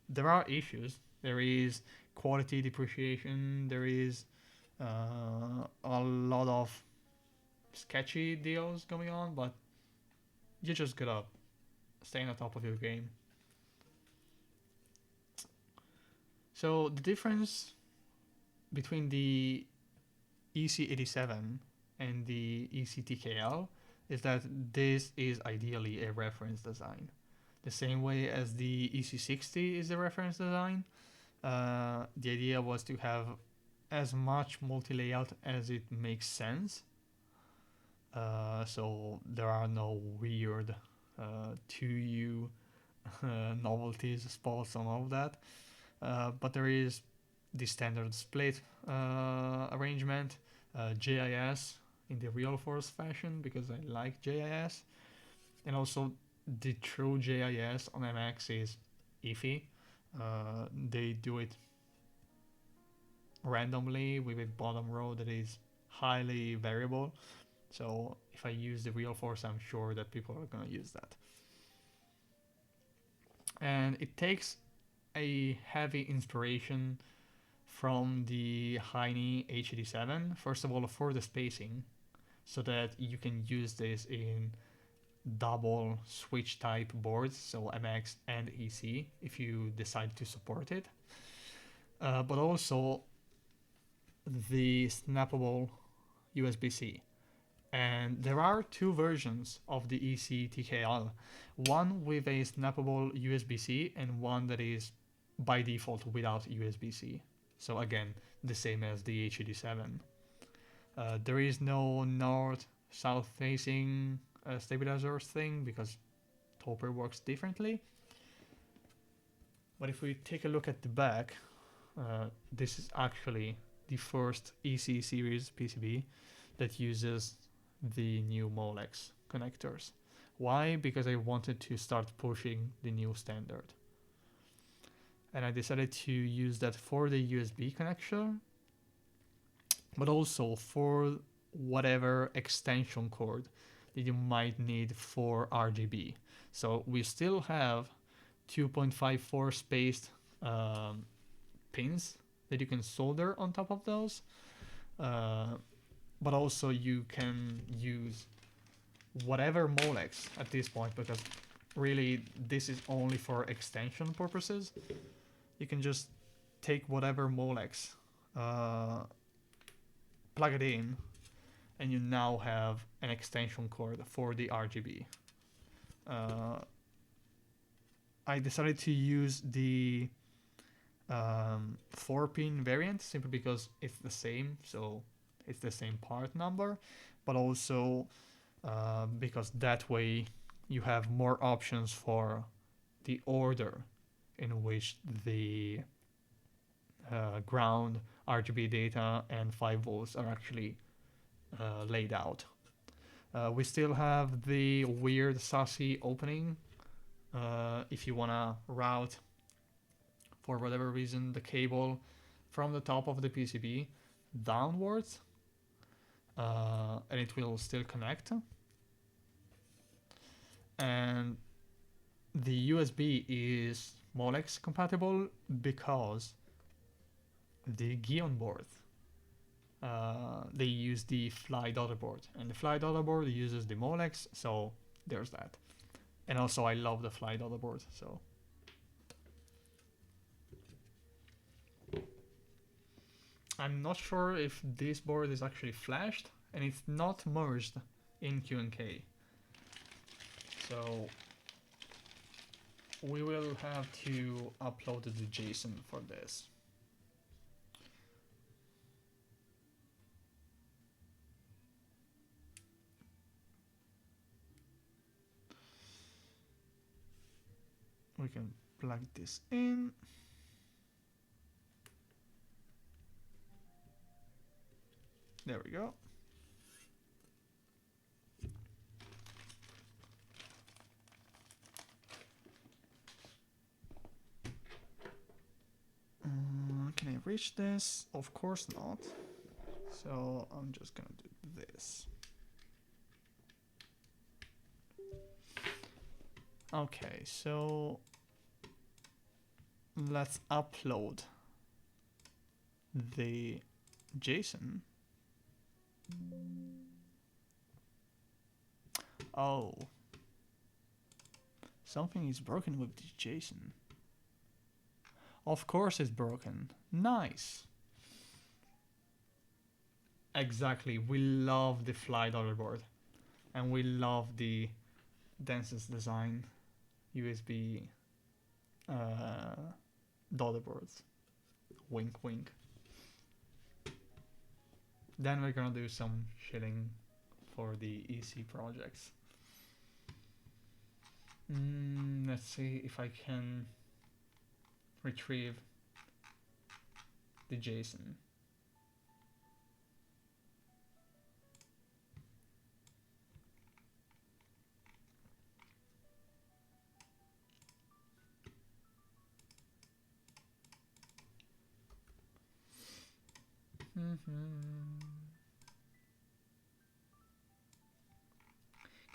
There are issues. There is quality depreciation. There is a lot of sketchy deals going on, but you just gotta stay on the top of your game. So the difference between the EC87 and the ECTKL is that this is ideally a reference design. The same way as the EC60 is a reference design, the idea was to have as much multi-layout as it makes sense. So there are no weird 2U novelties, spots, and all of that. But there is the standard split arrangement, JIS in the real force fashion because I like JIS, and also the true JIS on MX is iffy. They do it randomly with a bottom row that is highly variable. So if I use the real force, I'm sure that people are gonna use that. And it takes a heavy inspiration from the Heine H87, first of all for the spacing, so that you can use this in double switch type boards, so MX and EC, if you decide to support it. But also the snappable USB-C. And there are two versions of the EC-TKL, one with a snappable USB-C and one that is by default without USB-C. So again, the same as the H87. There is no north-south facing stabilizers thing because Topper works differently. But if we take a look at the back, this is actually the first EC series PCB that uses the new Molex connectors. Why? Because I wanted to start pushing the new standard. And I decided to use that for the USB connection, but also for whatever extension cord that you might need for RGB. So we still have 2.54 spaced pins that you can solder on top of those. But also you can use whatever Molex at this point, because really this is only for extension purposes. You can just take whatever Molex, plug it in, and you now have an extension cord for the RGB. I decided to use the 4-pin variant simply because it's the same, so it's the same part number, but also because that way you have more options for the order in which the ground, RGB data, and 5 volts are actually laid out. We still have the weird sassy opening if you want to route, for whatever reason, the cable from the top of the PCB downwards, and it will still connect. And the USB is Molex compatible because the Gion board, they use the Fly daughter board, and the Fly daughter board uses the Molex, so there's that. And also I love the Fly daughter board, so. I'm not sure if this board is actually flashed, and it's not merged in QNK. So we will have to upload the JSON for this. We can plug this in. There we go. Can I reach this? Of course not. So I'm just gonna do this. Okay, so let's upload the JSON. Oh, something is broken with the JSON. Of course it's broken. Nice. Exactly, we love the fly daughterboard. And we love the densest design USB daughterboards. Wink wink. Then we're gonna do some shilling for the EC projects. Let's see if I can retrieve the JSON.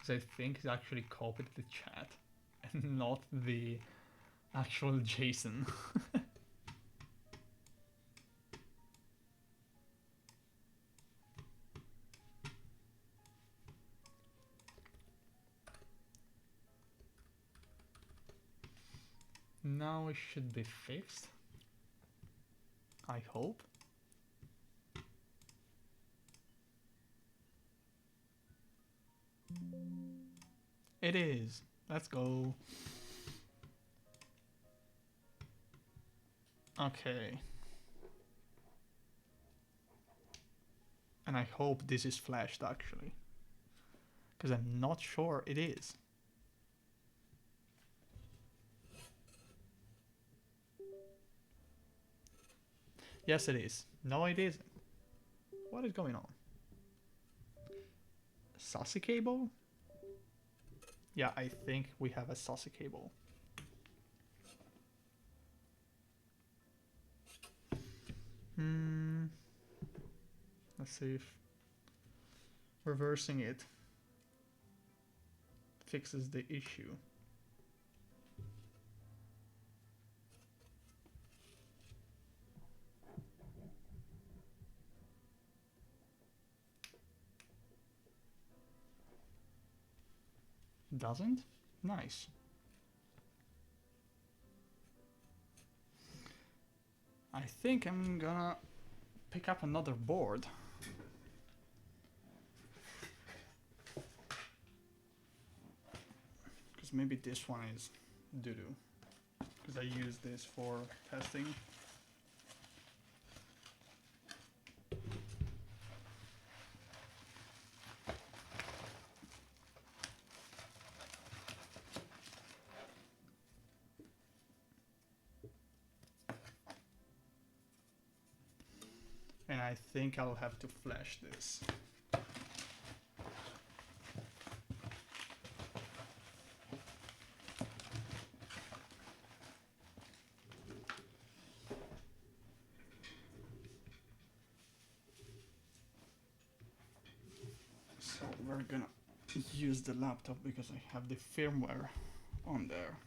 Because I think it's actually copied the chat and not the actual JSON. Now it should be fixed. I hope. It is. Let's go. Okay. And I hope this is flashed actually. Because I'm not sure it is. Yes, it is. No, it isn't. What is going on? Saucy cable? Yeah, I think we have a saucy cable. Let's see if reversing it fixes the issue. Doesn't? Nice. I think I'm gonna pick up another board. Because maybe this one is doo-doo. Because I use this for testing. And I think I'll have to flash this. So we're gonna use the laptop because I have the firmware on there.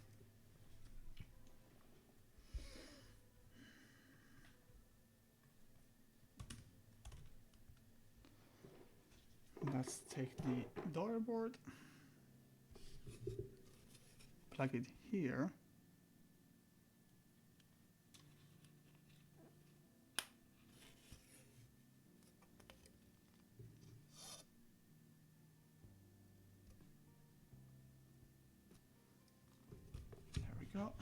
Let's take the daughterboard, plug it here. There we go.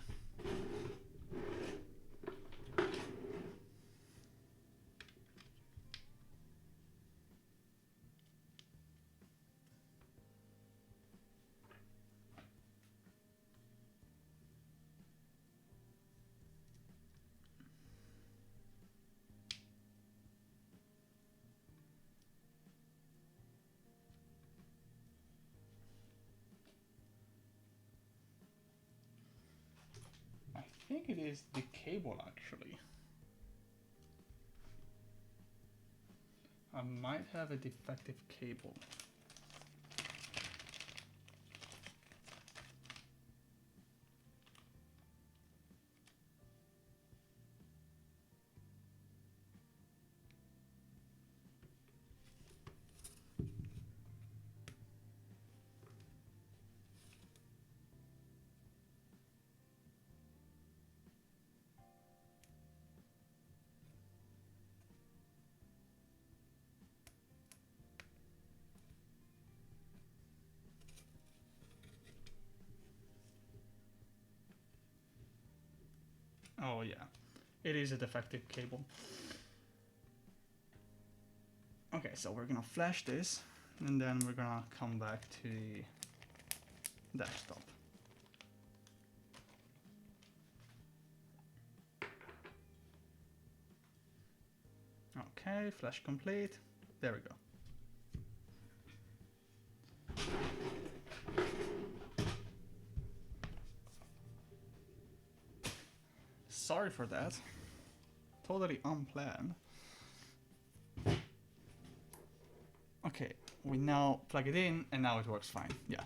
I think it is the cable actually. I might have a defective cable. Oh yeah, it is a defective cable. Okay, so we're gonna flash this, and then we're gonna come back to the desktop. Okay, flash complete. There we go. Sorry for that. Totally unplanned. Okay, we now plug it in and now it works fine. Yeah.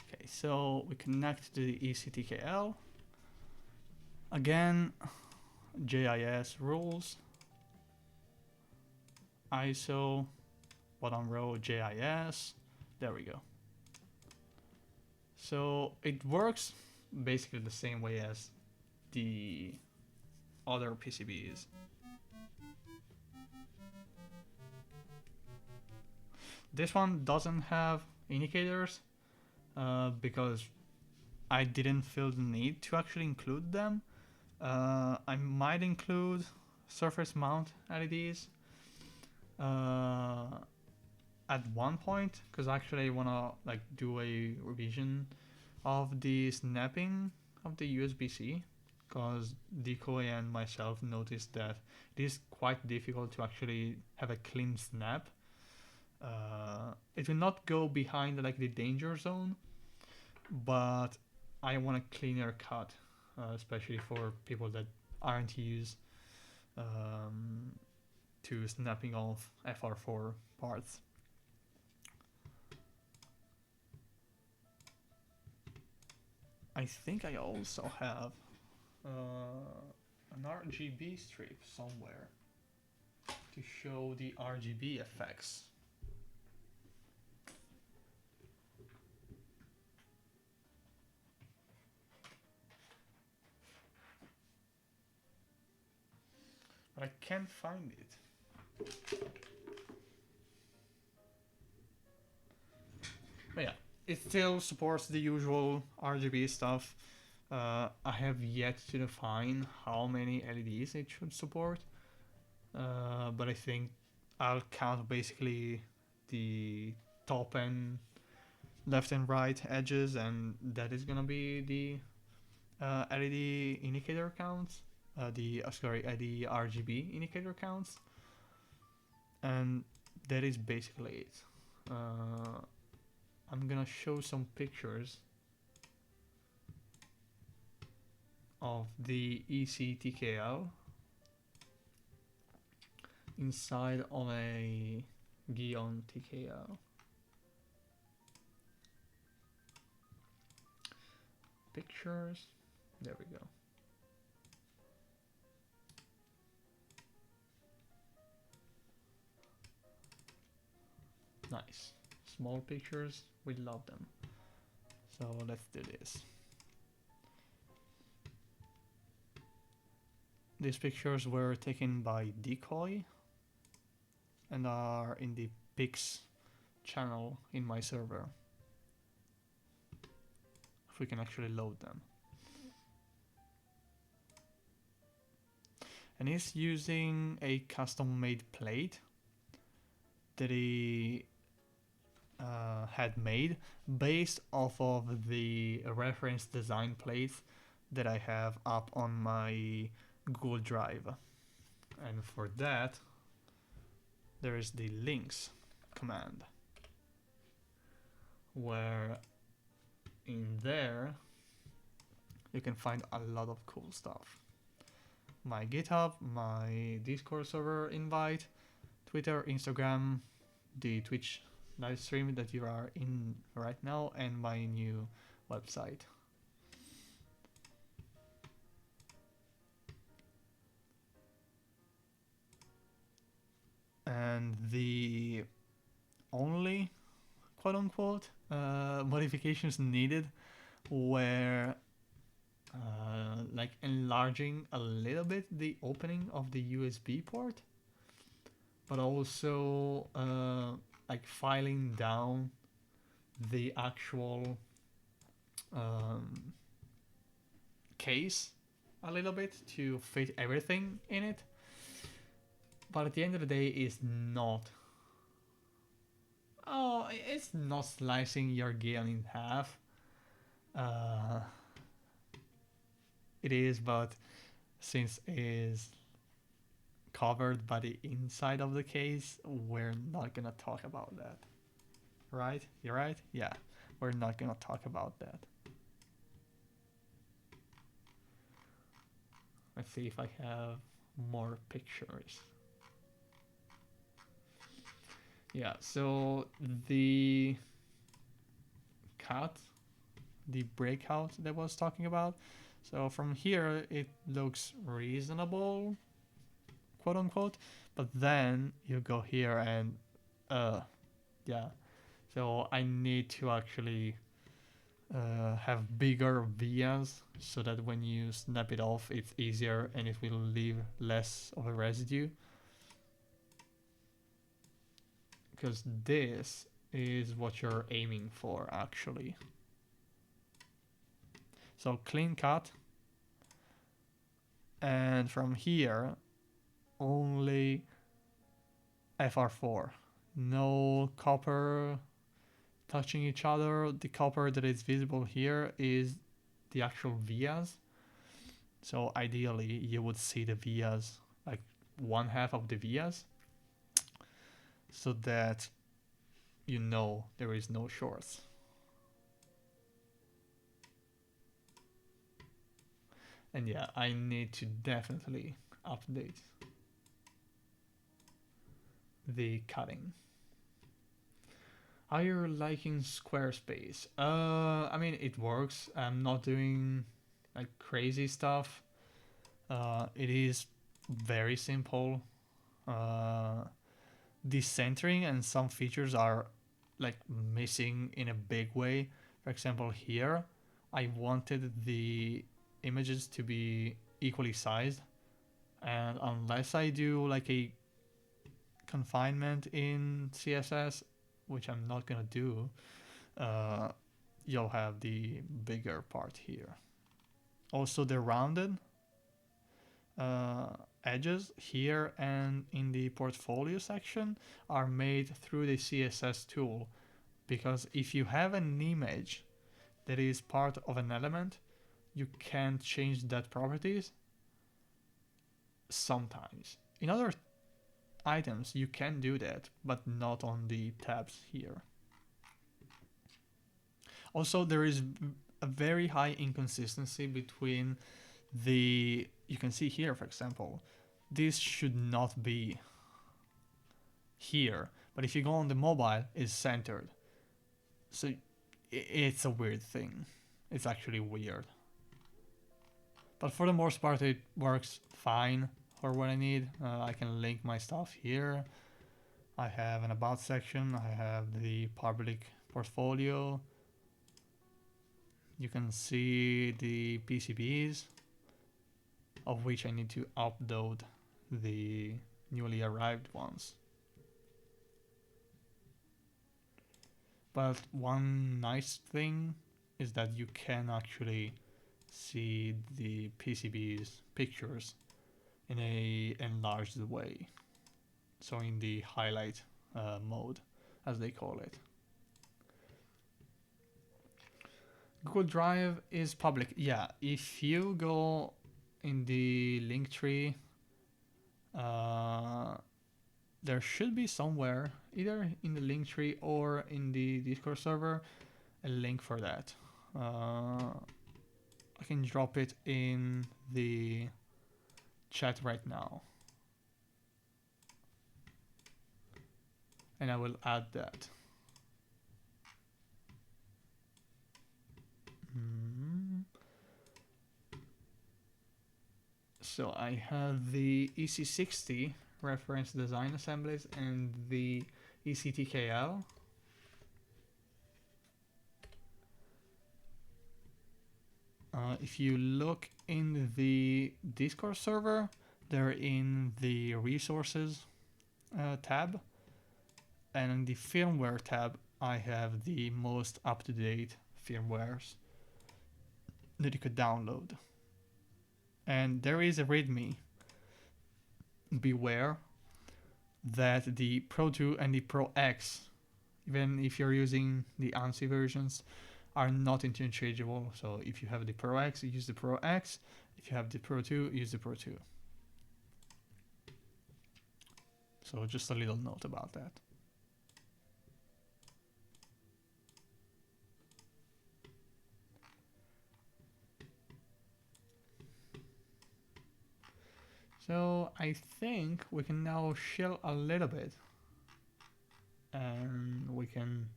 Okay, so we connect to the ECTKL. Again, JIS rules. ISO, bottom row JIS. There we go. So it works basically the same way as the other PCBs. This one doesn't have indicators because I didn't feel the need to actually include them. I might include surface mount LEDs at one point, because actually I wanna like do a revision of the snapping of the USB-C, because Decoy and myself noticed that it is quite difficult to actually have a clean snap. It will not go behind like the danger zone, but I want a cleaner cut, especially for people that aren't used to snapping off FR4 parts. I think I also have an RGB strip somewhere to show the RGB effects. But I can't find it. But yeah, it still supports the usual RGB stuff. I have yet to define how many LEDs it should support, but I think I'll count basically the top and left and right edges, and that is gonna be the LED indicator counts. The RGB indicator counts, and that is basically it. I'm gonna show some pictures of the ECTKL inside of a Gion TKL. Pictures, there we go. Nice, small pictures, we love them. So let's do this. These pictures were taken by Decoy and are in the pics channel in my server. If we can actually load them. And he's using a custom made plate that he had made based off of the reference design plates that I have up on my Google Drive. And for that, there is the links command, where in there you can find a lot of cool stuff. My GitHub, my Discord server invite Twitter, Instagram, the Twitch live stream that you are in right now, and my new website. And the only quote unquote modifications needed were like enlarging a little bit the opening of the USB port, but also like filing down the actual case a little bit to fit everything in it. But at the end of the day, it's not. Oh, it's not slicing your game in half. It is, but since it is covered by the inside of the case, we're not gonna talk about that. Right? You're right? Yeah, we're not gonna talk about that. Let's see if I have more pictures. Yeah, so the cut, the breakout that I was talking about. So from here, it looks reasonable, quote unquote. But then you go here and, yeah. So I need to actually have bigger vias so that when you snap it off, it's easier and it will leave less of a residue. Because this is what you're aiming for, actually. So clean cut, and from here only FR4, no copper touching each other. The copper that is visible here is the actual vias, so ideally you would see the vias, like one half of the vias, so that you know there is no shorts. And yeah, I need to definitely update the cutting. How you're liking Squarespace? I mean, it works. I'm not doing like crazy stuff. It is very simple. The centering and some features are like missing in a big way. For example, here, I wanted the images to be equally sized, and unless I do like a confinement in CSS, which I'm not gonna do, you'll have the bigger part here. Also, the rounded edges here and in the portfolio section are made through the CSS tool, because if you have an image that is part of an element, you can't change that properties sometimes. In other items you can do that, but not on the tabs here. Also, there is a very high inconsistency between the, you can see here, for example, this should not be here, but if you go on the mobile, it's centered. So it's a weird thing. It's actually weird. But for the most part, it works fine for what I need. I can link my stuff here. I have an about section. I have the public portfolio. You can see the PCBs, of which I need to upload the newly arrived ones. But one nice thing is that you can actually see the PCB's pictures in a enlarged way. So in the highlight mode, as they call it. Google Drive is public. Yeah, if you go in the link tree, there should be somewhere, either in the link tree or in the Discord server, a link for that. I can drop it in the chat right now. and I will add that. So I have the EC60 reference design assemblies and the ECTKL. If you look in the Discord server, they're in the resources tab, and in the firmware tab, I have the most up-to-date firmwares that you could download. And there is a README. Beware that the Pro 2 and the Pro X, even if you're using the ANSI versions, are not interchangeable. So if you have the Pro X, use the Pro X. If you have the Pro 2, use the Pro 2. So just a little note about that. So I think we can now chill a little bit, and we can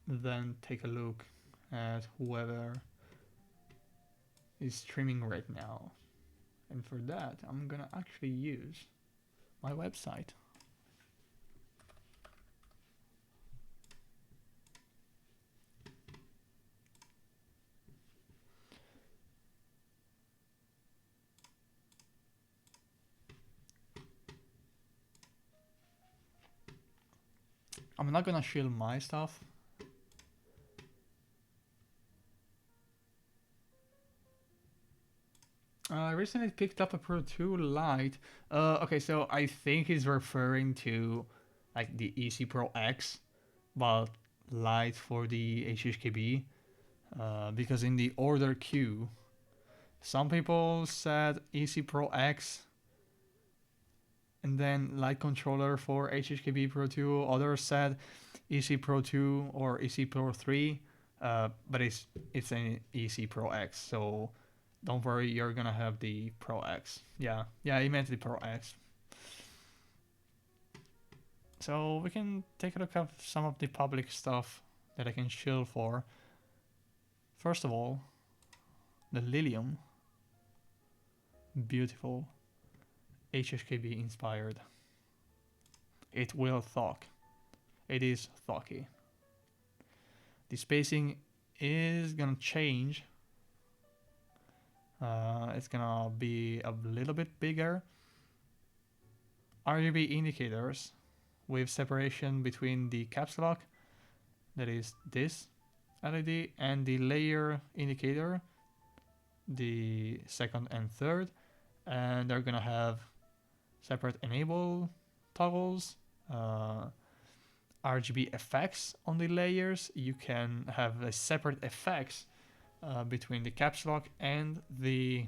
then take a look at whoever is streaming right now. And for that, I'm gonna actually use my website. I'm not gonna shield my stuff. I recently picked up a Pro 2 Lite. Okay, so I think he's referring to like the EC Pro X, but Lite for the HHKB. Because in the order queue, some people said EC Pro X and then Lite controller for HHKB Pro 2. Others said EC Pro 2 or EC Pro 3, but it's an EC Pro X. So don't worry, you're gonna have the Pro X. Yeah, he meant the Pro X. So we can take a look at some of the public stuff that I can shill for. First of all, the Lilium. Beautiful. HHKB inspired. It will talk. It is talky. The spacing is gonna change. It's gonna be a little bit bigger. RGB indicators with separation between the caps lock, that is this LED, and the layer indicator, the second and third, and they're gonna have separate enable toggles, RGB effects on the layers. You can have a separate effects between the caps lock and the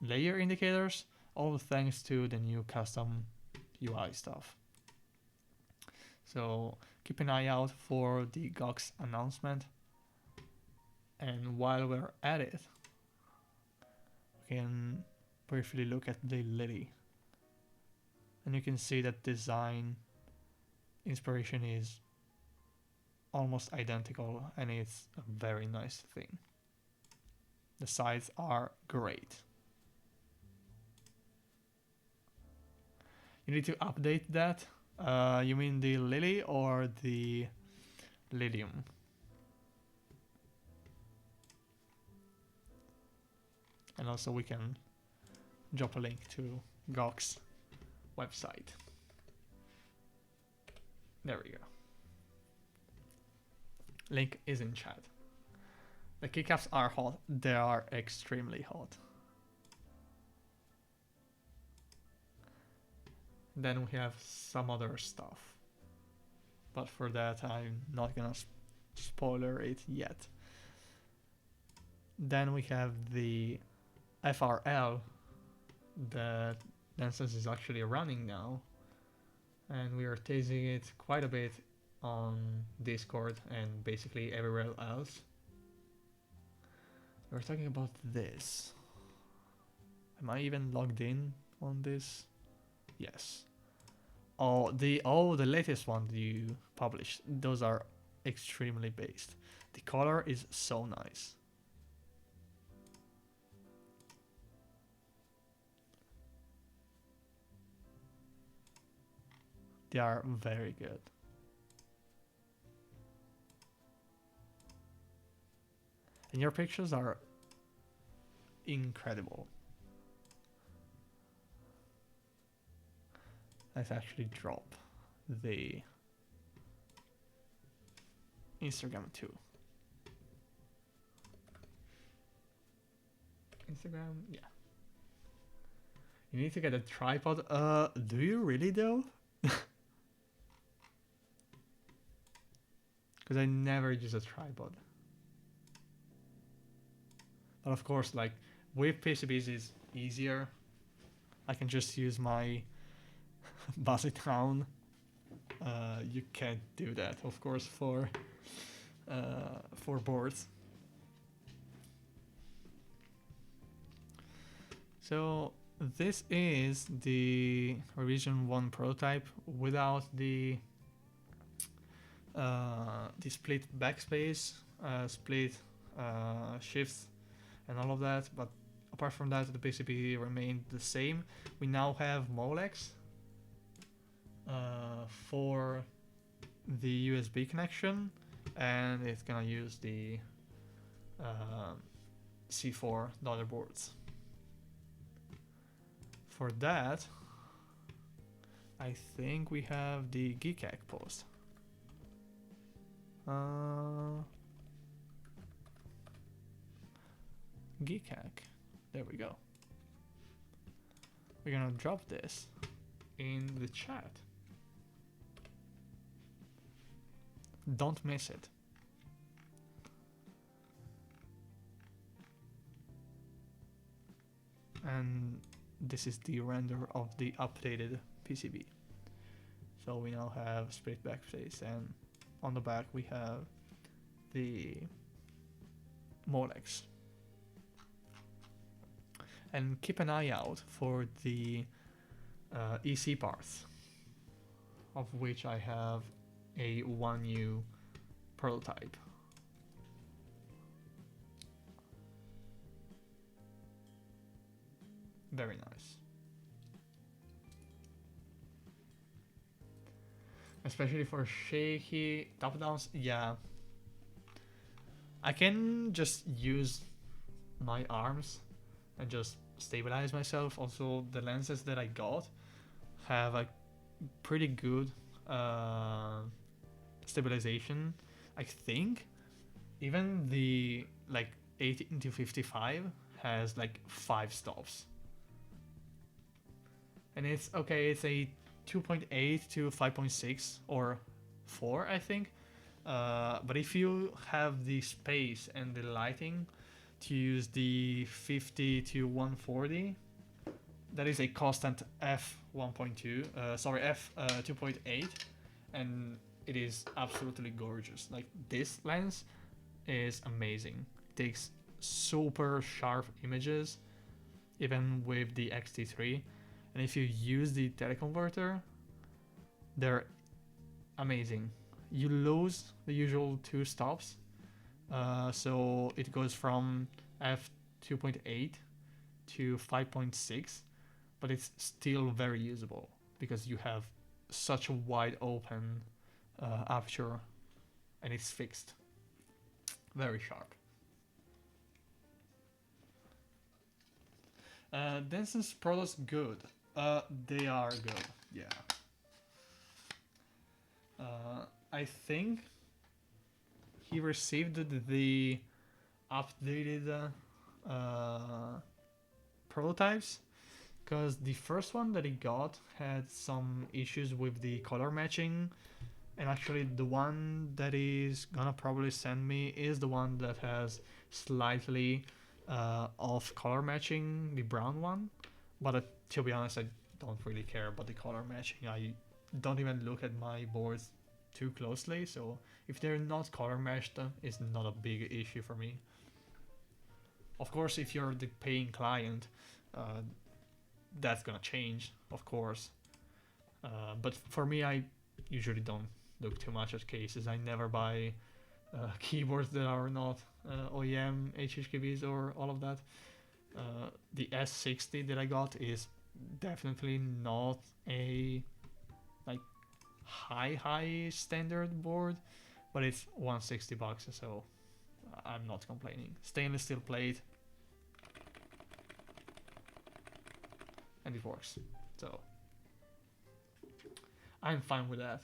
layer indicators, all thanks to the new custom UI stuff. So keep an eye out for the GOX announcement. And while we're at it, we can briefly look at the Lily. And you can see that design inspiration is almost identical, and it's a very nice thing. The sides are great. You need to update that. You mean the Lily or the Lilium? And also we can drop a link to GOX website. There we go. Link is in chat. The keycaps are hot. They are extremely hot. Then we have some other stuff. But for that, I'm not gonna spoiler it yet. Then we have the FRL that Dances is actually running now. And we are testing it quite a bit on Discord and basically everywhere else. We're talking about this. Am I even logged in on this? Yes. the latest one that you published, those are extremely based. The color is so nice. They are very good. And your pictures are incredible. Let's actually drop the Instagram too. Instagram, yeah. You need to get a tripod. Do you really though? Because I never use a tripod. But of course, like with PCBs is easier. I can just use my basic down. You can't do that, of course, for boards. So this is the revision 1 prototype without the split backspace, split shifts, and all of that. But apart from that, the PCB remained the same. We now have Molex for the USB connection, and it's gonna use the C4 daughter boards. For that, I think we have the Geekhack post. Geekhack. There we go. We're gonna drop this in the chat. Don't miss it. And this is the render of the updated PCB. So we now have split backspace, and on the back we have the Molex. And keep an eye out for the EC parts, of which I have a 1U prototype. Very nice. Especially for shaky top downs, yeah. I can just use my arms and just stabilize myself. Also, the lenses that I got have a pretty good stabilization. I think even the like 18 to 55 has like 5 stops. And it's okay, it's a 2.8 to 5.6 or 4, I think. But if you have the space and the lighting to use the 50 to 140, that is a constant f1.2, f2.8, and it is absolutely gorgeous. Like, this lens is amazing. It takes super sharp images, even with the X-T3. And if you use the teleconverter, they're amazing. You lose the usual 2 stops, so it goes from f2.8 to 5.6, but it's still very usable because you have such a wide open aperture, and it's fixed. Very sharp. Denson's products good. They are good, yeah. I think he received the updated prototypes, because the first one that he got had some issues with the color matching, and actually the one that he's gonna probably send me is the one that has slightly off color matching, the brown one. But to be honest, I don't really care about the color matching. I don't even look at my boards too closely, so if they're not color matched, it's not a big issue for me. Of course, if you're the paying client, that's gonna change, of course. But for me, I usually don't look too much at cases. I never buy keyboards that are not OEM HHKBs or all of that. The S60 that I got is definitely not a like high standard board, but it's $160, so I'm not complaining. Stainless steel plate, and it works, so I'm fine with that.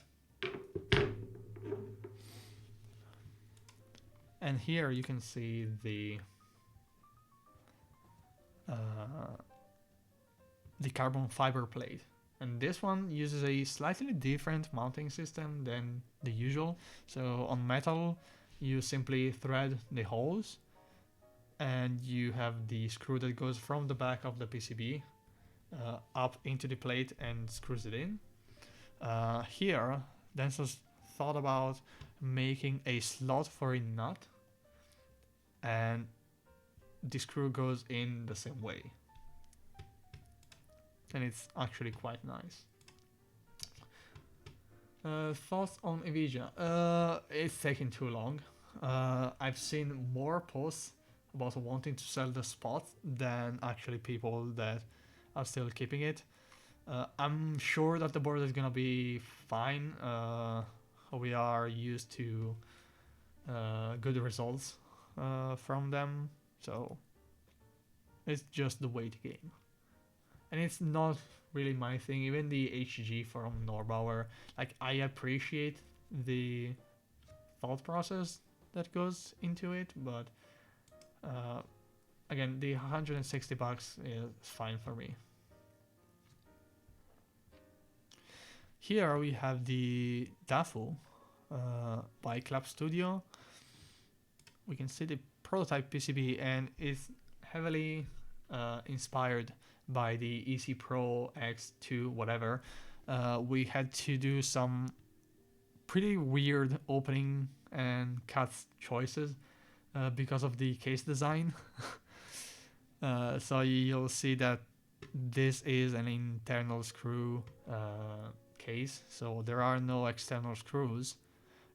And here you can see the carbon fiber plate, and this one uses a slightly different mounting system than the usual. So on metal you simply thread the holes and you have the screw that goes from the back of the PCB up into the plate and screws it in. Here Denso's thought about making a slot for a nut, and the screw goes in the same way, and it's actually quite nice. Thoughts on Nvidia? It's taking too long. I've seen more posts about wanting to sell the spot than actually people that are still keeping it. I'm sure that the board is gonna be fine. We are used to good results from them, so it's just the way to game. And it's not really my thing. Even the HG from Norbauer, like, I appreciate the thought process that goes into it, but again, the $160 is fine for me. Here we have the DAFU by Clap Studio. We can see the prototype PCB, and it's heavily inspired by the EC Pro X2 whatever. We had to do some pretty weird opening and cut choices because of the case design. So you'll see that this is an internal screw case, so there are no external screws,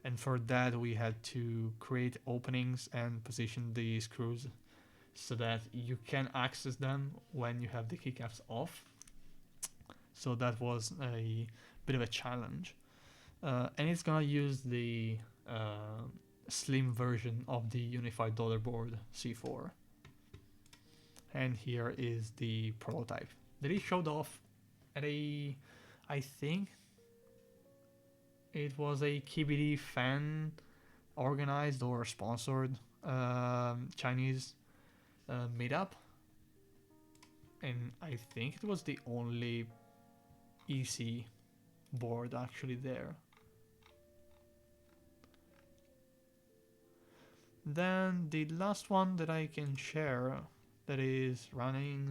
and for that we had to create openings and position the screws so that you can access them when you have the keycaps off. So that was a bit of a challenge, and it's gonna use the slim version of the Unified Daughter Board C4. And here is the prototype that he showed off at a, I think it was a KBD fan organized or sponsored Chinese meetup, and I think it was the only EC board actually there. Then the last one that I can share that is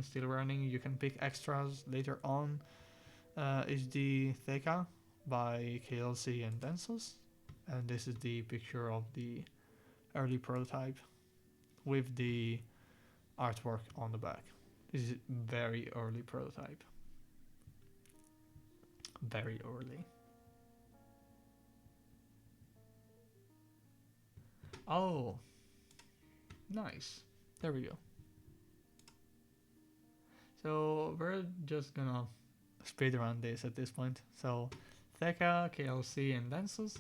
still running, you can pick extras later on, is the Theka by KLC and Densos, and this is the picture of the early prototype with the artwork on the back. This is very early prototype. Very early. Oh, nice. There we go. So we're just gonna speed around this at this point. So Theka, KLC, and Densus,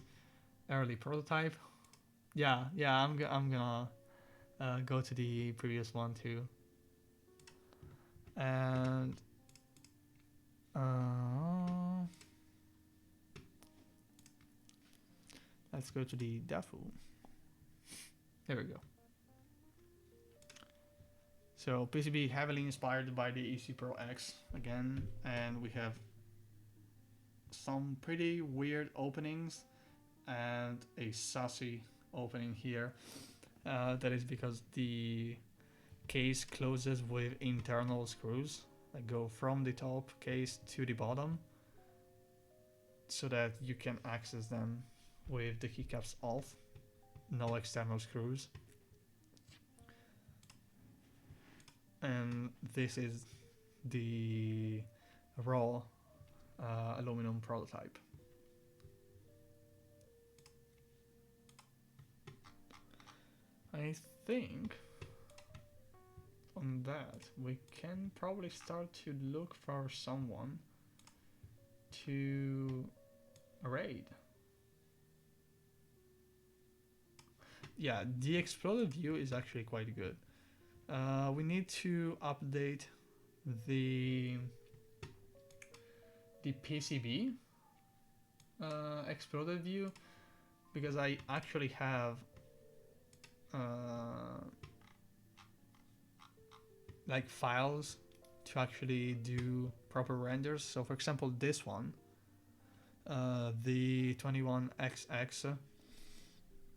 early prototype. Yeah, I'm gonna go to the previous one too. And let's go to the DAFU. There we go. So PCB heavily inspired by the EC Pro X again, and we have some pretty weird openings and a sassy opening here. That is because the case closes with internal screws that go from the top case to the bottom, so that you can access them with the keycaps off, no external screws. And this is the raw aluminum prototype. I think on that we can probably start to look for someone to raid. Yeah, the exploded view is actually quite good. We need to update the PCB exploded view, because I actually have like files to actually do proper renders. So for example, this one, the 21XX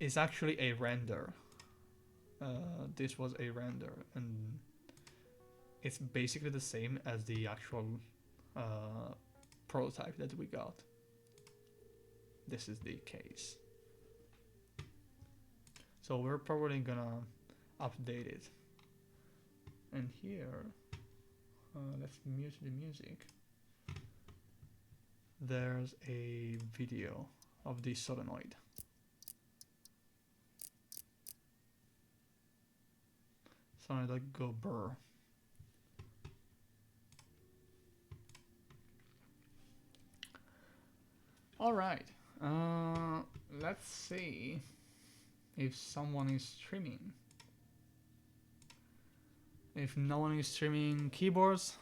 is actually a render. This was a render, and it's basically the same as the actual prototype that we got. This is the case. So we're probably gonna update it. And here, let's mute the music. There's a video of the solenoid. Solenoid like go burr. All right. Let's see if someone is streaming. If no one is streaming keyboards,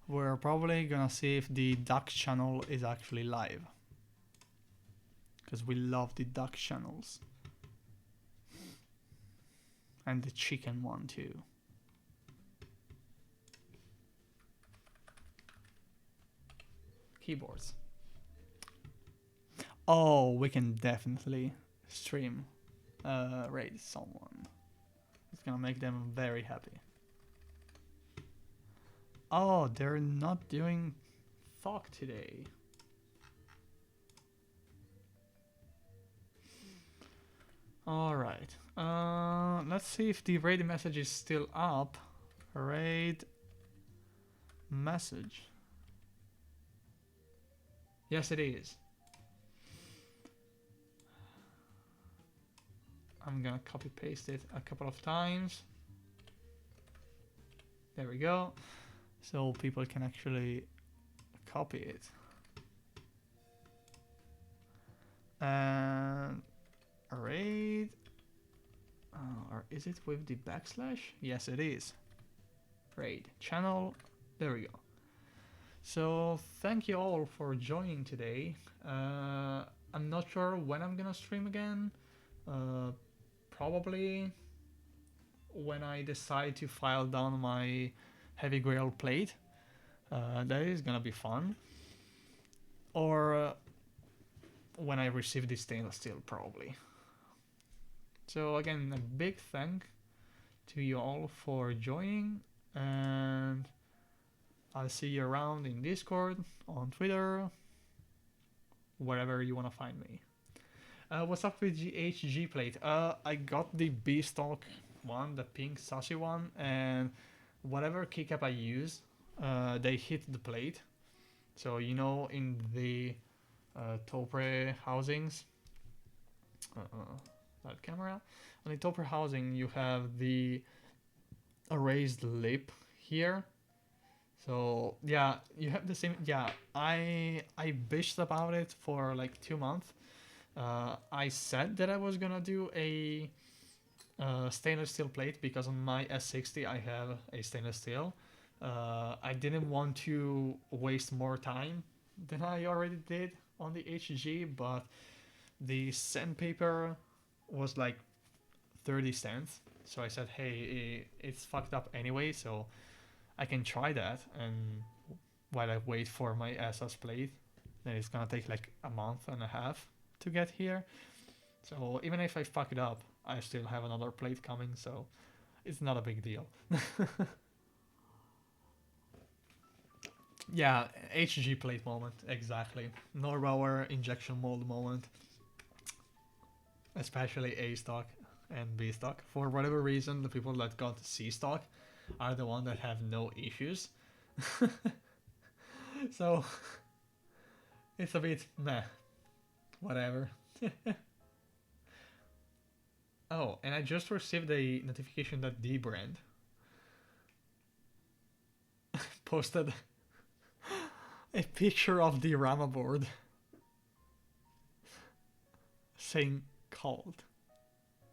we're probably gonna see if the duck channel is actually live, because we love the duck channels, and the chicken one too. Keyboards. Oh, we can definitely stream raid someone. It's gonna make them very happy. Oh, they're not doing Thok today. Alright. Let's see if the raid message is still up. Raid message. Yes, it is. I'm gonna copy paste it a couple of times. There we go. So people can actually copy it. And raid. Or is it with the backslash? Yes, it is. Raid channel. There we go. So thank you all for joining today. I'm not sure when I'm gonna stream again. Probably when I decide to file down my heavy grail plate. That is gonna be fun. Or when I receive the stainless steel, probably. So again, a big thank to you all for joining, and I'll see you around in Discord, on Twitter, wherever you want to find me. What's up with the HG plate? I got the B-stock one, the pink sassy one, and whatever keycap I use, they hit the plate. So you know, in the Topre housings, that camera, on the Topre housing you have the raised lip here. So yeah, you have the same. Yeah, I bitched about it for like 2 months. I said that I was gonna do a stainless steel plate because on my S60 I have a stainless steel. I didn't want to waste more time than I already did on the HG, but the sandpaper was like 30 cents. So I said, hey, it's fucked up anyway, so I can try that. And while I wait for my SS plate, then it's gonna take like a month and a half to get here. So even if I fuck it up, I still have another plate coming, so it's not a big deal. Yeah, HG plate moment, exactly. Norrower injection mold moment. Especially A stock and B stock. For whatever reason, the people that got C stock are the ones that have no issues. So it's a bit meh. Whatever. Oh, and I just received a notification that dbrand posted a picture of the Rama board saying called.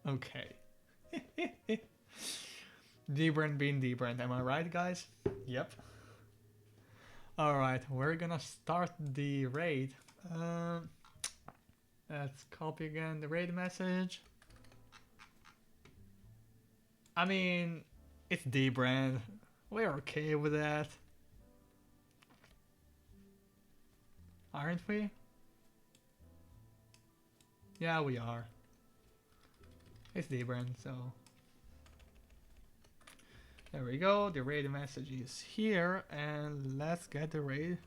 Okay. Dbrand being dbrand, am I right, guys? Yep. Alright, we're gonna start the raid. Let's copy again the raid message. I mean, it's dbrand. We're okay with that. Aren't we? Yeah, we are. It's dbrand, so... There we go, the raid message is here, and let's get the raid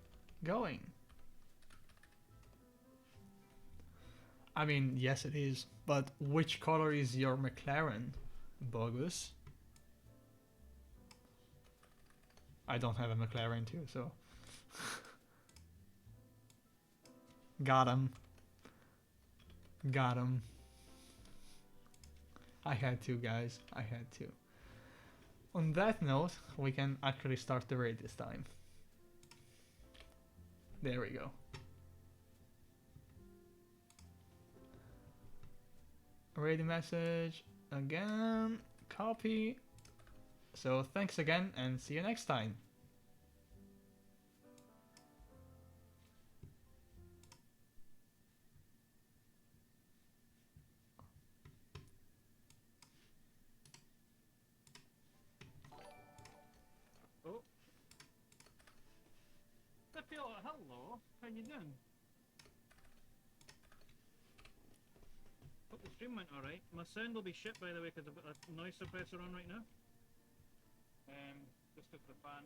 going. I mean, yes it is, but which color is your McLaren, Bogus? I don't have a McLaren too, so... Got him. Got him. I had to, guys, I had to. On that note, we can actually start the raid this time. There we go. Raid message again, copy. So thanks again and see you next time. Oh. Hello. How you doing? Hope the stream went alright. My sound will be shit, by the way, because I've got a noise suppressor on right now. Just took the fan.